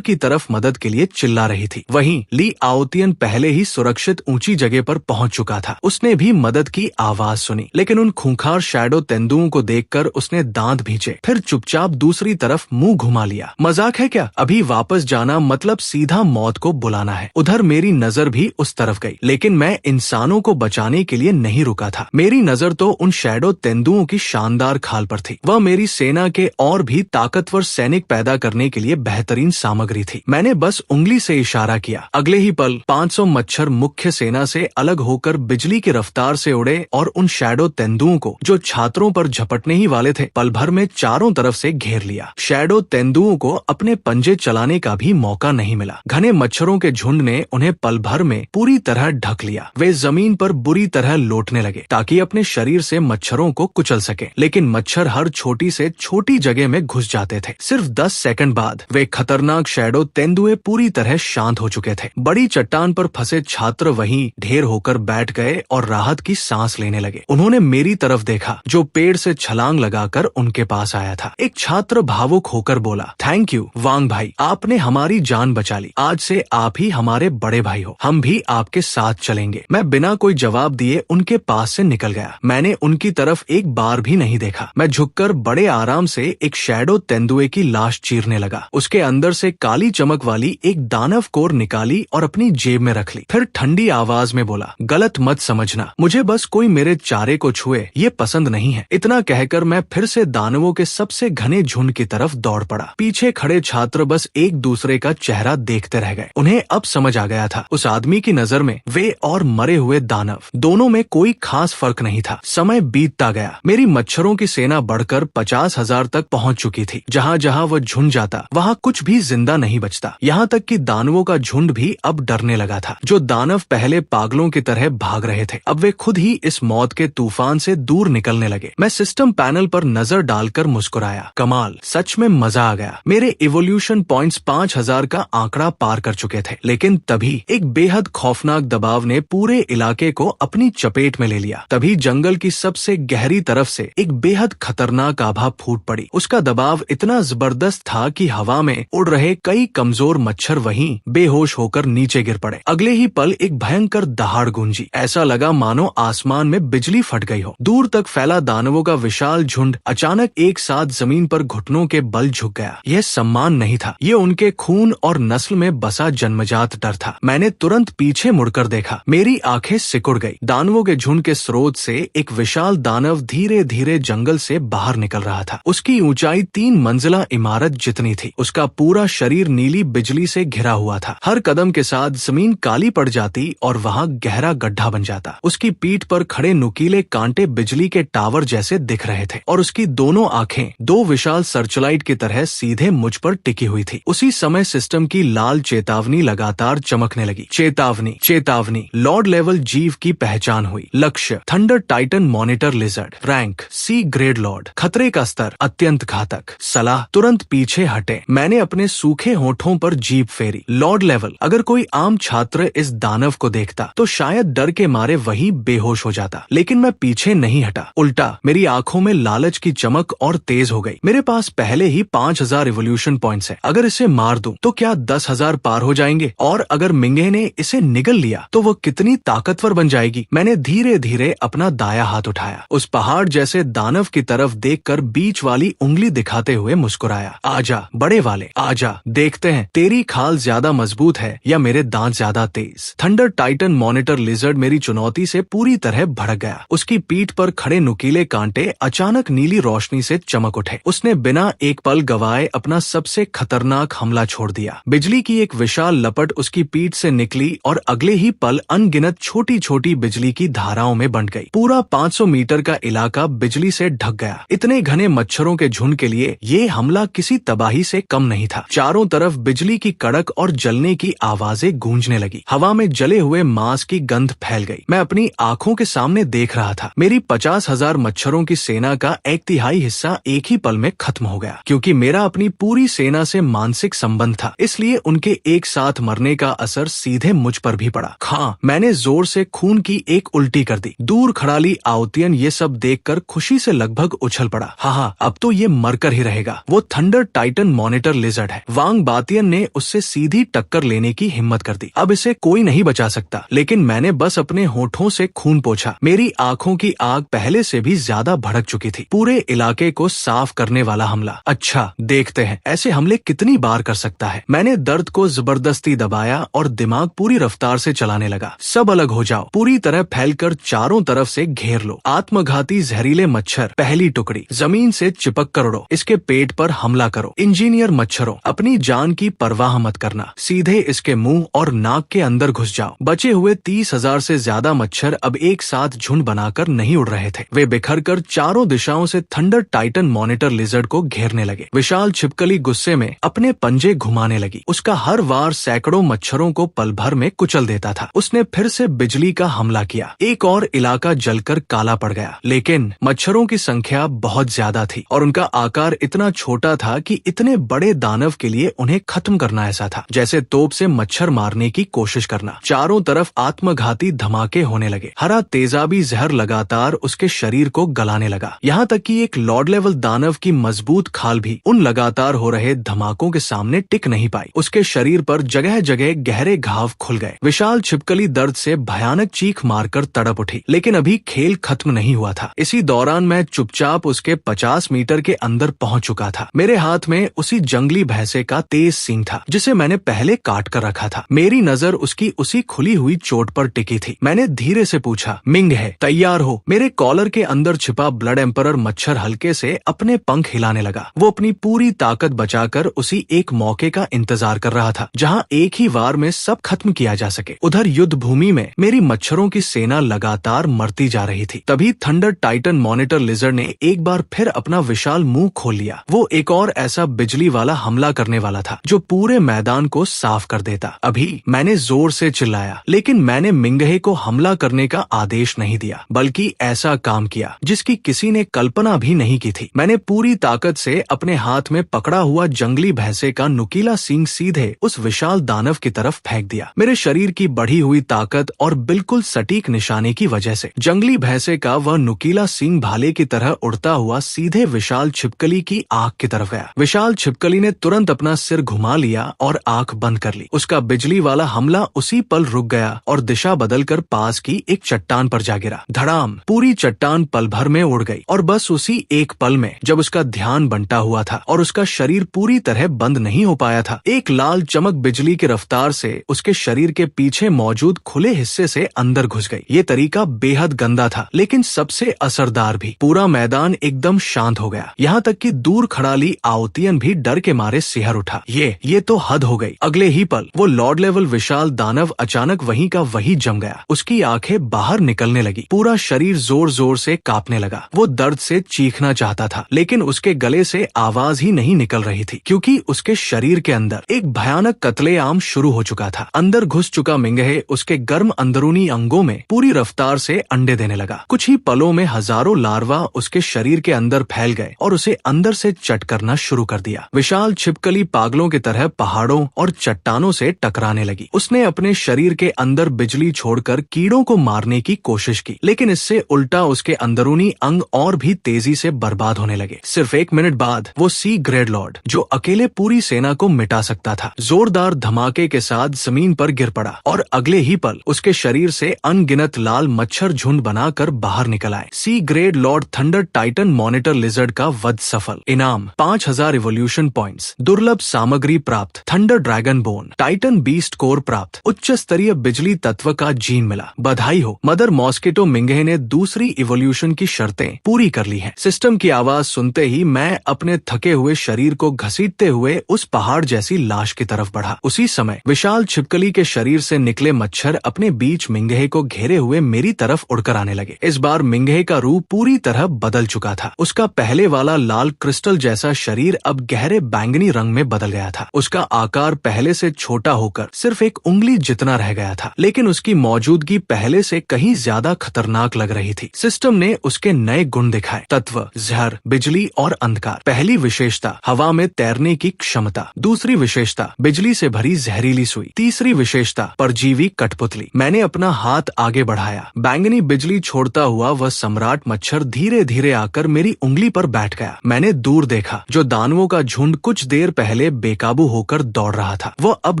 की तरफ मदद के लिए चिल्ला रही थी। वहीं ली आओतियन पहले ही सुरक्षित ऊंची जगह पर पहुंच चुका था। उसने भी मदद की आवाज सुनी, लेकिन उन खूंखार शैडो तेंदुओं को देखकर उसने दांत भींचे, फिर चुपचाप दूसरी तरफ मुंह घुमा लिया। मजाक है क्या? अभी वापस जाना मतलब सीधा मौत को बुलाना है। उधर मेरी नजर भी उस तरफ गई, लेकिन मैं इंसानों को बचाने के लिए नहीं रुका था। मेरी नजर तो उन शैडो तेंदुओं की शानदार खाल पर थी। वह मेरी सेना के और भी ताकतवर सैनिक पैदा करने के लिए बेहतरीन सामग्री थी। मैंने बस उंगली से इशारा किया। अगले ही पल 500 मच्छर मुख्य सेना से अलग होकर बिजली की रफ्तार से उड़े और उन शैडो तेंदुओं को, जो छात्रों पर झपटने ही वाले थे, पल भर में चारों तरफ से घेर लिया। शैडो तेंदुओं को अपने पंजे चलाने का भी मौका नहीं मिला। घने मच्छरों के झुंड ने उन्हें पल भर में पूरी तरह ढक लिया। वे जमीन पर बुरी तरह लौटने लगे ताकि अपने शरीर से मच्छरों को कुचल सके, लेकिन मच्छर हर छोटी से छोटी जगह में घुस जाते थे। सिर्फ 10 सेकंड बाद वे खतरनाक शैडो तेंदुए पूरी तरह शांत हो चुके थे। बड़ी चट्टान पर फंसे छात्र वहीं ढेर होकर बैठ गए और राहत की सांस लेने लगे। उन्होंने मेरी तरफ देखा, जो पेड़ से छलांग लगाकर उनके पास आया था। एक छात्र भावुक होकर बोला, थैंक यू वांग भाई, आपने हमारी जान बचा ली। आज से आप ही हमारे बड़े भाई हो। हम भी आपके साथ चलेंगे। मैं बिना कोई जवाब दिए उनके पास से निकल गया। मैंने उनकी तरफ एक बार भी नहीं देखा। मैं झुककर बड़े आराम से एक शैडो तेंदुए की लाश चीरने लगा। उसके अंदर से काली चमक वाली एक दानव कोर निकाली और अपनी जेब में रख ली। फिर ठंडी आवाज में बोला, गलत मत समझना, मुझे बस कोई मेरे चारे को छुए ये पसंद नहीं है। इतना कहकर मैं फिर से दानवों के सबसे घने झुंड की तरफ दौड़ पड़ा। पीछे खड़े छात्र बस एक दूसरे का चेहरा देखते रह गए। उन्हें अब समझ आ गया था, उस आदमी की नजर में वे और मरे हुए दानव दोनों में कोई खास फर्क नहीं था। समय बीतता गया। मेरी मच्छरों की सेना बढ़कर 50,000 तक पहुंच चुकी थी। जहां जहां वह झुंड जाता वहां कुछ भी जिंदा नहीं बचता। यहाँ तक कि दानवों का झुंड भी अब डरने लगा था। जो दानव पहले पागलों की तरह भाग रहे थे, अब वे खुद ही इस मौत के तूफान से दूर निकलने लगे। मैं सिस्टम पैनल पर नजर डालकर मुस्कुराया। कमाल, सच में मजा आ गया। मेरे इवोल्यूशन पॉइंट्स 5,000 का आंकड़ा पार कर चुके थे, लेकिन तभी एक बेहद खौफनाक दबाव ने पूरे इलाके को अपनी चपेट में ले लिया। तभी जंगल की सबसे गहरी तरफ से एक बेहद खतरनाक आभा फूट पड़ी। उसका दबाव इतना जबरदस्त था कि हवा में उड़ रहे कई कमजोर मच्छर वहीं बेहोश होकर नीचे गिर पड़े। अगले ही पल एक भयंकर दहाड़ गूंजी। ऐसा लगा मानो आसमान में बिजली फट गई हो। दूर तक फैला दानवों का विशाल झुंड अचानक एक साथ जमीन पर घुटनों के बल झुक गया। यह सम्मान नहीं था, ये उनके खून और नस्ल में बसा जन्मजात डर था। मैंने तुरंत पीछे मुड़कर देखा। मेरी आंखें सिकुड़ गई। दानवों के झुंड के स्रोत से एक विशाल दानव धीरे धीरे जंगल से बाहर निकल रहा था। उसकी ऊंचाई 3 मंजिला इमारत जितनी थी। उसका पूरा शरीर नीली बिजली से घिरा हुआ था। हर कदम के साथ जमीन काली पड़ जाती और वहां गहरा गड्ढा बन जाता। उसकी पीठ पर खड़े नुकीले कांटे बिजली के टावर जैसे दिख रहे थे और उसकी दोनों आंखें 2 विशाल सर्चलाइट की तरह सीधे मुझ पर टिकी हुई थी। उसी समय सिस्टम की लाल चेतावनी लगातार चमकने लगी। चेतावनी, चेतावनी, लॉर्ड लेवल जीव की पहचान हुई। लक्ष्य thunder titan monitor lizard. Rank C grade Lord. खतरे का स्तर अत्यंत घातक। सलाह तुरंत पीछे हटे। मैंने अपने सूखे होठों पर जीभ फेरी। Lord level. अगर कोई आम छात्र इस दानव को देखता तो शायद डर के मारे वही बेहोश हो जाता, लेकिन मैं पीछे नहीं हटा। उल्टा मेरी आंखों में लालच की चमक और तेज हो गई। मेरे पास पहले ही 5,000 इवोल्यूशन पॉइंट्स है। अगर इसे मार दूं तो क्या 10,000 पार हो जाएंगे? और अगर मिंगे ने इसे निगल लिया तो वो कितनी ताकतवर बन जाएगी। मैंने धीरे धीरे अपना दाया हाथ उठाया। उस पहाड़ जैसे दानव की तरफ देखकर बीच वाली उंगली दिखाते हुए मुस्कुराया। आजा बड़े वाले, आजा, देखते हैं तेरी खाल ज्यादा मजबूत है या मेरे दांत ज्यादा तेज। थंडर टाइटन मॉनिटर लिजर्ड मेरी चुनौती से पूरी तरह भड़क गया। उसकी पीठ पर खड़े नुकीले कांटे अचानक नीली रोशनी से चमक उठे। उसने बिना एक पल गवाए अपना सबसे खतरनाक हमला छोड़ दिया। बिजली की एक विशाल लपट उसकी पीठ से निकली और अगले ही पल अनगिनत छोटी छोटी बिजली की धाराओं में बंट गई। पूरा 500 मीटर का इलाका बिजली से ढक गया। इतने घने मच्छरों के झुंड के लिए ये हमला किसी तबाही से कम नहीं था। चारों तरफ बिजली की कड़क और जलने की आवाजें गूंजने लगी। हवा में जले हुए मांस की गंध फैल गई। मैं अपनी आंखों के सामने देख रहा था। मेरी 50,000 मच्छरों की सेना का 1/3 हिस्सा एक ही पल में खत्म हो गया। क्योंकि मेरा अपनी पूरी सेना से मानसिक संबंध था, इसलिए उनके एक साथ मरने का असर सीधे मुझ पर भी पड़ा। हाँ, मैंने जोर से खून की एक उल्टी कर दी। दूर खड़ाली आओतियन ये सब देखकर खुशी से लगभग उछल पड़ा। हाँ, अब तो ये मरकर ही रहेगा। वो थंडर टाइटन मॉनिटर लिजर्ड है। वांग बातियन ने उससे सीधी टक्कर लेने की हिम्मत कर दी। अब इसे कोई नहीं बचा सकता। लेकिन मैंने बस अपने होठों से खून पोंछा। मेरी आंखों की आग पहले से भी ज्यादा भड़क चुकी थी। पूरे इलाके को साफ करने वाला हमला। अच्छा, देखते हैं ऐसे हमले कितनी बार कर सकता है। मैंने दर्द को जबरदस्ती दबाया और दिमाग पूरी रफ्तार से चलाने लगा। सब अलग हो जाओ, पूरी तरह फैलकर चारों तरफ से घेर लो। आत्मघाती जहरीले मच्छर, पहली टुकड़ी, जमीन से चिपक कर उड़ो। इसके पेट पर हमला करो। इंजीनियर मच्छरों, अपनी जान की परवाह मत करना, सीधे इसके मुंह और नाक के अंदर घुस जाओ। बचे हुए 30,000 से ज्यादा मच्छर अब एक साथ झुंड बनाकर नहीं उड़ रहे थे। वे बिखरकर चारों दिशाओं से थंडर टाइटन मॉनिटर लिजर्ड को घेरने लगे। विशाल छिपकली गुस्से में अपने पंजे घुमाने लगी। उसका हर वार सैकड़ों मच्छरों को पल भर में कुचल देता था। उसने फिर से बिजली का हमला किया। एक और इलाका जलकर काला पड़ गया। लेकिन मच्छरों की संख्या बहुत ज्यादा थी और उनका आकार इतना छोटा था कि इतने बड़े दानव के लिए उन्हें खत्म करना ऐसा था जैसे तोप से मच्छर मारने की कोशिश करना। चारों तरफ आत्मघाती धमाके होने लगे। हरा तेजाबी जहर लगातार उसके शरीर को गलाने लगा। यहाँ तक कि एक लॉर्ड लेवल दानव की मजबूत खाल भी उन लगातार हो रहे धमाकों के सामने टिक नहीं पाई। उसके शरीर पर जगह जगह गहरे घाव खुल गए। विशाल छिपकली दर्द से भयानक चीख मारकर तड़प उठी। लेकिन अभी खेल खत्म नहीं हुआ था। इसी दौरान मैं चुपचाप उसके 50 मीटर के अंदर पहुंच चुका था। मेरे हाथ में उसी जंगली भैंसे का तेज सींग था जिसे मैंने पहले काट कर रखा था। मेरी नजर उसकी उसी खुली हुई चोट पर टिकी थी। मैंने धीरे से पूछा, मिंग है, तैयार हो? मेरे कॉलर के अंदर छिपा ब्लड एम्परर मच्छर हल्के से अपने पंख हिलाने लगा। वो अपनी पूरी ताकत बचाकर उसी एक मौके का इंतजार कर रहा था जहां एक ही वार में सब खत्म किया जा सके। उधर युद्ध भूमि में मेरी मच्छरों की सेना लगातार मरती जा रही थी। तभी थंडर टाइटन मॉनिटर लिजर्ड ने एक बार फिर अपना विशाल मुंह खोल लिया। वो एक और ऐसा बिजली वाला हमला करने वाला था जो पूरे मैदान को साफ कर देता। अभी मैंने जोर से चिल्लाया, लेकिन मैंने मिंगहे को हमला करने का आदेश नहीं दिया, बल्कि ऐसा काम किया जिसकी किसी ने कल्पना भी नहीं की थी। मैंने पूरी ताकत से अपने हाथ में पकड़ा हुआ जंगली भैंसे का नुकीला सींग सीधे उस विशाल दानव की तरफ फेंक दिया। मेरे शरीर की बढ़ी हुई ताकत और बिल्कुल सटीक निशाने की वजह से जंगली भैंसे का वह नुकीला सींग भाले की तरह उड़ता हुआ सीधे विशाल छिपकली की आंख की तरफ गया। विशाल छिपकली ने तुरंत अपना सिर घुमा लिया और आंख बंद कर ली। उसका बिजली वाला हमला उसी पल रुक गया और दिशा बदलकर पास की एक चट्टान पर जा गिरा। धड़ाम! पूरी चट्टान पल भर में उड़ गई और बस उसी एक पल में जब उसका ध्यान बंटा हुआ था और उसका शरीर पूरी तरह बंद नहीं हो पाया था, एक लाल चमक बिजली की रफ्तार से उसके शरीर के पीछे मौजूद खुले हिस्से से अंदर घुस गई। ये तरीका बेहद गंदा था, लेकिन सबसे असरदार भी। पूरा मैदान एकदम शांत हो गया। यहाँ तक कि दूर खड़ाली आओतियन भी डर के मारे सिहर उठा। ये तो हद हो गई। अगले ही पल वो लॉर्ड लेवल विशाल दानव अचानक वहीं का वहीं जम गया। उसकी आंखें बाहर निकलने लगी। पूरा शरीर जोर जोर से कांपने लगा। वो दर्द से चीखना चाहता था, लेकिन उसके गले से आवाज ही नहीं निकल रही थी, क्योंकि उसके शरीर के अंदर एक भयानक कत्लेआम शुरू हो चुका था। अंदर घुस चुका मिंगहे उसके गर्म अंदरूनी अंगों में पूरी रफ्तार से अंडे देने लगा। कुछ ही पलों में हजारों लार्वा उसके शरीर के अंदर फैल गए और उसे अंदर से चट करना शुरू कर दिया। विशाल छिपकली पागलों की तरह पहाड़ों और चट्टानों से टकराने लगी। उसने अपने शरीर के अंदर बिजली छोड़कर कीड़ों को मारने की कोशिश की, लेकिन इससे उल्टा उसके अंदरूनी अंग और भी तेजी से बर्बाद होने लगे। सिर्फ 1 मिनट बाद वो सी ग्रेड लॉर्ड, जो अकेले पूरी सेना को मिटा सकता था, जोरदार धमाके के साथ जमीन पर गिर पड़ा और अगले ही पल उसके शरीर से अनगिनत लाल मच्छर झुंड बनाकर बाहर निकल आए। C grade lord thunder titan monitor lizard का वध सफल। इनाम 5000 इवोल्यूशन पॉइंट्स, दुर्लभ सामग्री प्राप्त, thunder dragon bone, Titan beast core प्राप्त, उच्च स्तरीय बिजली तत्व का जीन मिला। बधाई हो, मदर मॉस्किटो मिंगहे ने दूसरी इवोल्यूशन की शर्तें पूरी कर ली हैं। सिस्टम की आवाज सुनते ही मैं अपने थके हुए शरीर को घसीटते हुए उस पहाड़ जैसी लाश की तरफ बढ़ा। उसी समय विशाल छिपकली के शरीर से निकले मच्छर अपने बीच मिंगहे को घेरे हुए मेरी तरफ उड़कर आने आने लगे। इस बार मिंगहे का रूप पूरी तरह बदल चुका था। उसका पहले वाला लाल क्रिस्टल जैसा शरीर अब गहरे बैंगनी रंग में बदल गया था। उसका आकार पहले से छोटा होकर सिर्फ एक उंगली जितना रह गया था, लेकिन उसकी मौजूदगी पहले से कहीं ज्यादा खतरनाक लग रही थी। सिस्टम ने उसके नए गुण दिखाए: तत्व, जहर, बिजली और अंधकार। पहली विशेषता, हवा में तैरने की क्षमता। दूसरी विशेषता, बिजली से भरी जहरीली सुई। तीसरी विशेषता, परजीवी कठपुतली। मैंने अपना हाथ आगे बढ़ाया। बैंगनी बिजली छोड़ता हुआ वह सम्राट मच्छर धीरे धीरे आकर मेरी उंगली पर बैठ गया। मैंने दूर देखा, जो दानवों का झुंड कुछ देर पहले बेकाबू होकर दौड़ रहा था, वह अब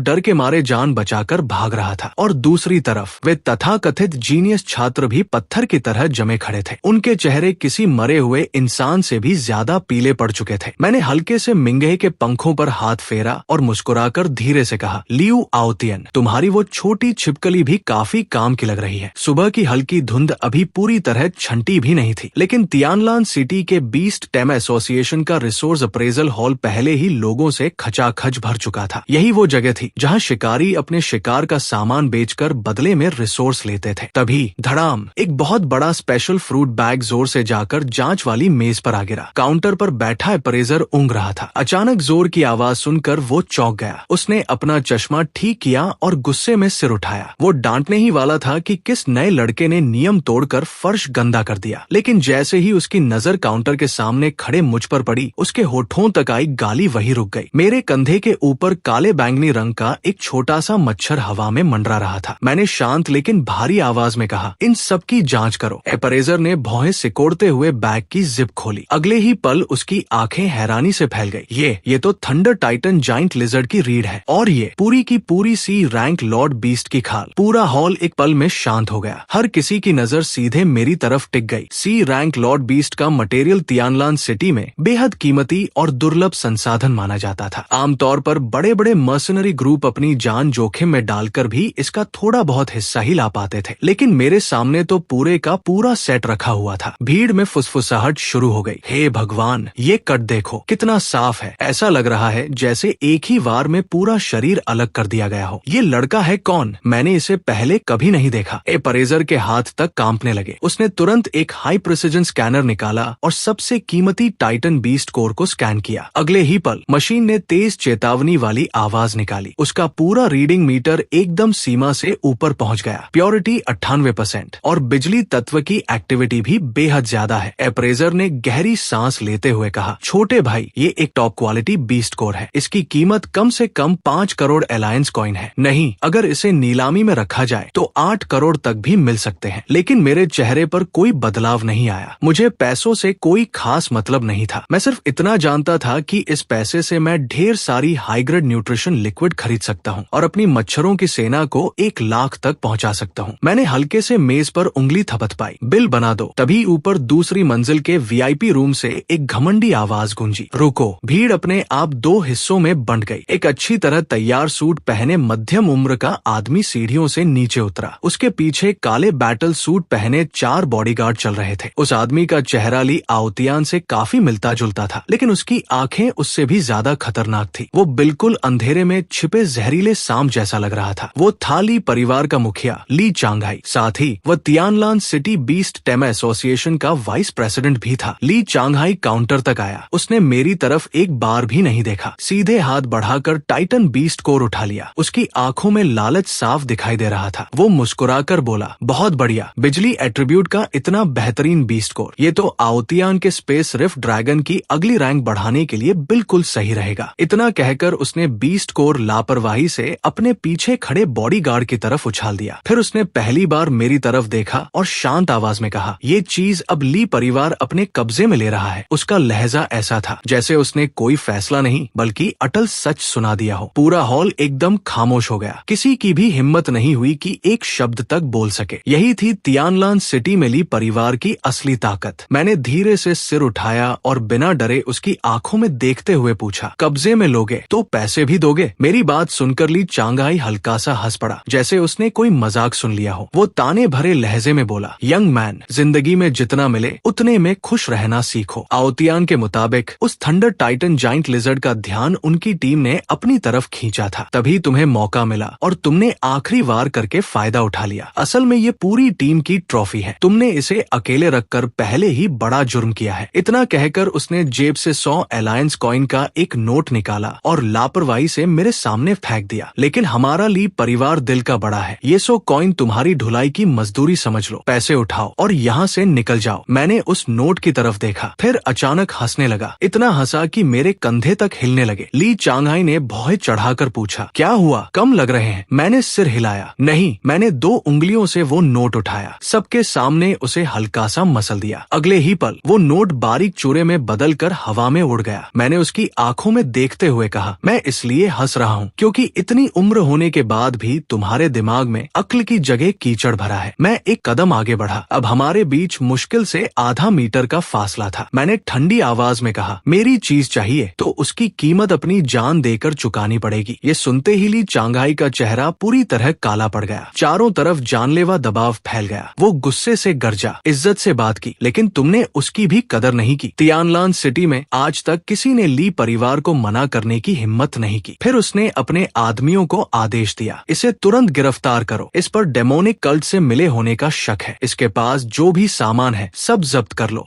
डर के मारे जान बचाकर भाग रहा था। और दूसरी तरफ वे तथाकथित जीनियस छात्र भी पत्थर की तरह जमे खड़े थे। उनके चेहरे किसी मरे हुए इंसान से भी ज्यादा पीले पड़ चुके थे। मैंने हल्के से मिंगहे के पंखों पर हाथ फेरा और मुस्कुराकर धीरे से कहा, लियू आओतियन, तुम्हारी वो छोटी छिपकली भी काफी काम की लग रही है। सुबह की हल्की धुंध अभी पूरी तरह छंटी भी नहीं थी, लेकिन तियानलान सिटी के बीस्ट टेम एसोसिएशन का रिसोर्स अप्रेजल हॉल पहले ही लोगों से खचाखच भर चुका था। यही वो जगह थी जहां शिकारी अपने शिकार का सामान बेचकर बदले में रिसोर्स लेते थे। तभी धड़ाम, एक बहुत बड़ा स्पेशल फ्रूट बैग जोर से जाकर जांच वाली मेज पर आ गिरा। काउंटर पर बैठा अप्रेजर ऊँग रहा था। अचानक जोर की आवाज सुनकर वो चौंक गया। उसने अपना चश्मा ठीक किया और गुस्से में सिर उठाया। वो डांटने ही वाला था कि किस नए लड़के ने नियम तोड़कर फर्श गंदा कर दिया, लेकिन जैसे ही उसकी नजर काउंटर के सामने खड़े मुझ पर पड़ी, उसके होठों तक आई गाली वही रुक गई। मेरे कंधे के ऊपर काले बैंगनी रंग का एक छोटा सा मच्छर हवा में मंडरा रहा था। मैंने शांत लेकिन भारी आवाज में कहा, इन सब की जांच करो। अप्रेजर ने भौहें सिकोड़ते हुए बैग की जिप खोली। अगले ही पल उसकी आंखें हैरानी से फैल गई। ये तो थंडर टाइटन जाइंट लिजर्ड की रीढ़ है, और ये पूरी की पूरी सी रैंक लॉर्ड बीस्ट की खाल। पूरा हॉल एक पल में शांत हो गया। हर किसी की नजर सीधे मेरी तरफ टिक गई। सी रैंक लॉर्ड बीस्ट का मटेरियल तियानलान सिटी में बेहद कीमती और दुर्लभ संसाधन माना जाता था। आमतौर पर बड़े बड़े मर्सनरी ग्रुप अपनी जान जोखिम में डालकर भी इसका थोड़ा बहुत हिस्सा ही ला पाते थे, लेकिन मेरे सामने तो पूरे का पूरा सेट रखा हुआ था। भीड़ में फुसफुसाहट शुरू हो गई। हे भगवान, ये कट देखो, कितना साफ है। ऐसा लग रहा है जैसे एक ही वार में पूरा शरीर अलग कर दिया गया हो। ये लड़का है कौन? मैंने इसे पहले कभी नहीं देखा। अप्रेजर के हाथ तक कांपने लगे। उसने तुरंत एक हाई प्रिसिजन स्कैनर निकाला और सबसे कीमती टाइटन बीस्ट कोर को स्कैन किया। अगले ही पल मशीन ने तेज चेतावनी वाली आवाज निकाली। उसका पूरा रीडिंग मीटर एकदम सीमा से ऊपर पहुंच गया। प्योरिटी 98% और बिजली तत्व की एक्टिविटी भी बेहद ज्यादा है। अप्रेजर ने गहरी सांस लेते हुए कहा, छोटे भाई, ये एक टॉप क्वालिटी बीस्ट कोर है। इसकी कीमत कम से कम 5 करोड़ अलायंस कॉइन है। नहीं, अगर इसे नीलामी में रखा जाए तो 8 करोड़ तक भी मिल सकते हैं। लेकिन मेरे चेहरे पर कोई बदलाव नहीं आया। मुझे पैसों से कोई खास मतलब नहीं था। मैं सिर्फ इतना जानता था कि इस पैसे से मैं ढेर सारी हाई ग्रेड न्यूट्रिशन लिक्विड खरीद सकता हूँ और अपनी मच्छरों की सेना को 1 लाख तक पहुँचा सकता हूँ। मैंने हल्के से मेज पर उंगली थपथपाई। बिल बना दो। तभी ऊपर दूसरी मंजिल के VIP रूम से एक घमंडी आवाज गूंजी, रुको। भीड़ अपने आप 2 हिस्सों में बंट गई। एक अच्छी तरह तैयार सूट पहने मध्यम उम्र का आदमी सीढ़ियों से नीचे उतरा। उसके पीछे काले बैटल सूट पहने 4 बॉडीगार्ड चल रहे थे। उस आदमी का चेहरा ली आओतियान से काफी मिलता जुलता था, लेकिन उसकी आंखें उससे भी ज्यादा खतरनाक थी। वो बिल्कुल अंधेरे में छिपे जहरीले सांप जैसा लग रहा था। वो था ली परिवार का मुखिया ली चांगहाई। साथ ही वह तियानलान सिटी बीस्ट टेम एसोसिएशन का वाइस प्रेसिडेंट भी था। ली चांगहाई काउंटर तक आया। उसने मेरी तरफ एक बार भी नहीं देखा। सीधे हाथ बढ़ाकर टाइटन बीस्ट कोर उठा लिया। उसकी आंखों में लालच साफ दिखाई दे रहा था। वो मुस्कुराकर बोला, बहुत बढ़िया, बिजली एट्रीब्यूट का इतना बेहतरीन बीस्ट कोर। ये तो आओतियान के स्पेस रिफ्ट ड्रैगन की अगली रैंक बढ़ाने के लिए बिल्कुल सही रहेगा। इतना कहकर उसने बीस्ट कोर लापरवाही से अपने पीछे खड़े बॉडीगार्ड की तरफ उछाल दिया। फिर उसने पहली बार मेरी तरफ देखा और शांत आवाज में कहा, ये चीज अब ली परिवार अपने कब्जे में ले रहा है। उसका लहजा ऐसा था जैसे उसने कोई फैसला नहीं बल्कि अटल सच सुना दिया हो। पूरा हॉल एकदम खामोश हो गया। किसी की भी हिम्मत नहीं हुई कि एक शब्द तक बोल सके। यही थी तियानलान सिटी में ली परिवार की असली ताकत। मैंने धीरे से सिर उठाया और बिना डरे उसकी आंखों में देखते हुए पूछा, कब्जे में लोगे तो पैसे भी दोगे? मेरी बात सुनकर ली चांगहाई हल्का सा हंस पड़ा, जैसे उसने कोई मजाक सुन लिया हो। वो ताने भरे लहजे में बोला, यंग मैन, जिंदगी में जितना मिले उतने में खुश रहना सीखो। आओतियान के मुताबिक उस थंडर टाइटन जाइंट लिजर्ड का ध्यान उनकी टीम ने अपनी तरफ खींचा था। तभी तुम्हें मौका मिला और तुमने आखिरी वार करके फायदा उठा लिया। असल में ये पूरी टीम की ट्रॉफी है। तुमने इसे अकेले रखकर पहले ही बड़ा जुर्म किया है। इतना कहकर उसने जेब से 100 अलायंस कॉइन का एक नोट निकाला और लापरवाही से मेरे सामने फेंक दिया। लेकिन हमारा ली परिवार दिल का बड़ा है। ये 100 कॉइन तुम्हारी ढुलाई की मजदूरी समझ लो। पैसे उठाओ और यहाँ से निकल जाओ। मैंने उस नोट की तरफ देखा, फिर अचानक हंसने लगा। इतना हंसा कि मेरे कंधे तक हिलने लगे। ली चांगहाई ने भौहें चढ़ाकर पूछा, क्या हुआ, कम लग रहे हैं? मैंने सिर हिलाया। नहीं, मैंने 2 उंगलियों से वो नोट उठाया, सबके सामने उसे हल्का सा मसल दिया। अगले ही पल वो नोट बारीक चूरे में बदलकर हवा में उड़ गया। मैंने उसकी आंखों में देखते हुए कहा, मैं इसलिए हंस रहा हूँ क्योंकि इतनी उम्र होने के बाद भी तुम्हारे दिमाग में अक्ल की जगह कीचड़ भरा है। मैं एक कदम आगे बढ़ा। अब हमारे बीच मुश्किल से आधा मीटर का फासला था। मैंने ठंडी आवाज में कहा, मेरी चीज चाहिए तो उसकी कीमत अपनी जान देकर चुकानी पड़ेगी। ये सुनते ही ली चांगहाई का चेहरा पूरी तरह काला पड़ गया। चारों तरफ जानलेवा दबाव फैल गया। वो गुस्से से गरजा, इज्जत से बात की, लेकिन तुमने उसकी भी कदर नहीं की। तियानलान सिटी में आज तक किसी ने ली परिवार को मना करने की हिम्मत नहीं की। फिर उसने अपने आदमियों को आदेश दिया, इसे तुरंत गिरफ्तार करो। इस पर डेमोनिक कल्ट से मिले होने का शक है। इसके पास जो भी सामान है सब जब्त कर लो।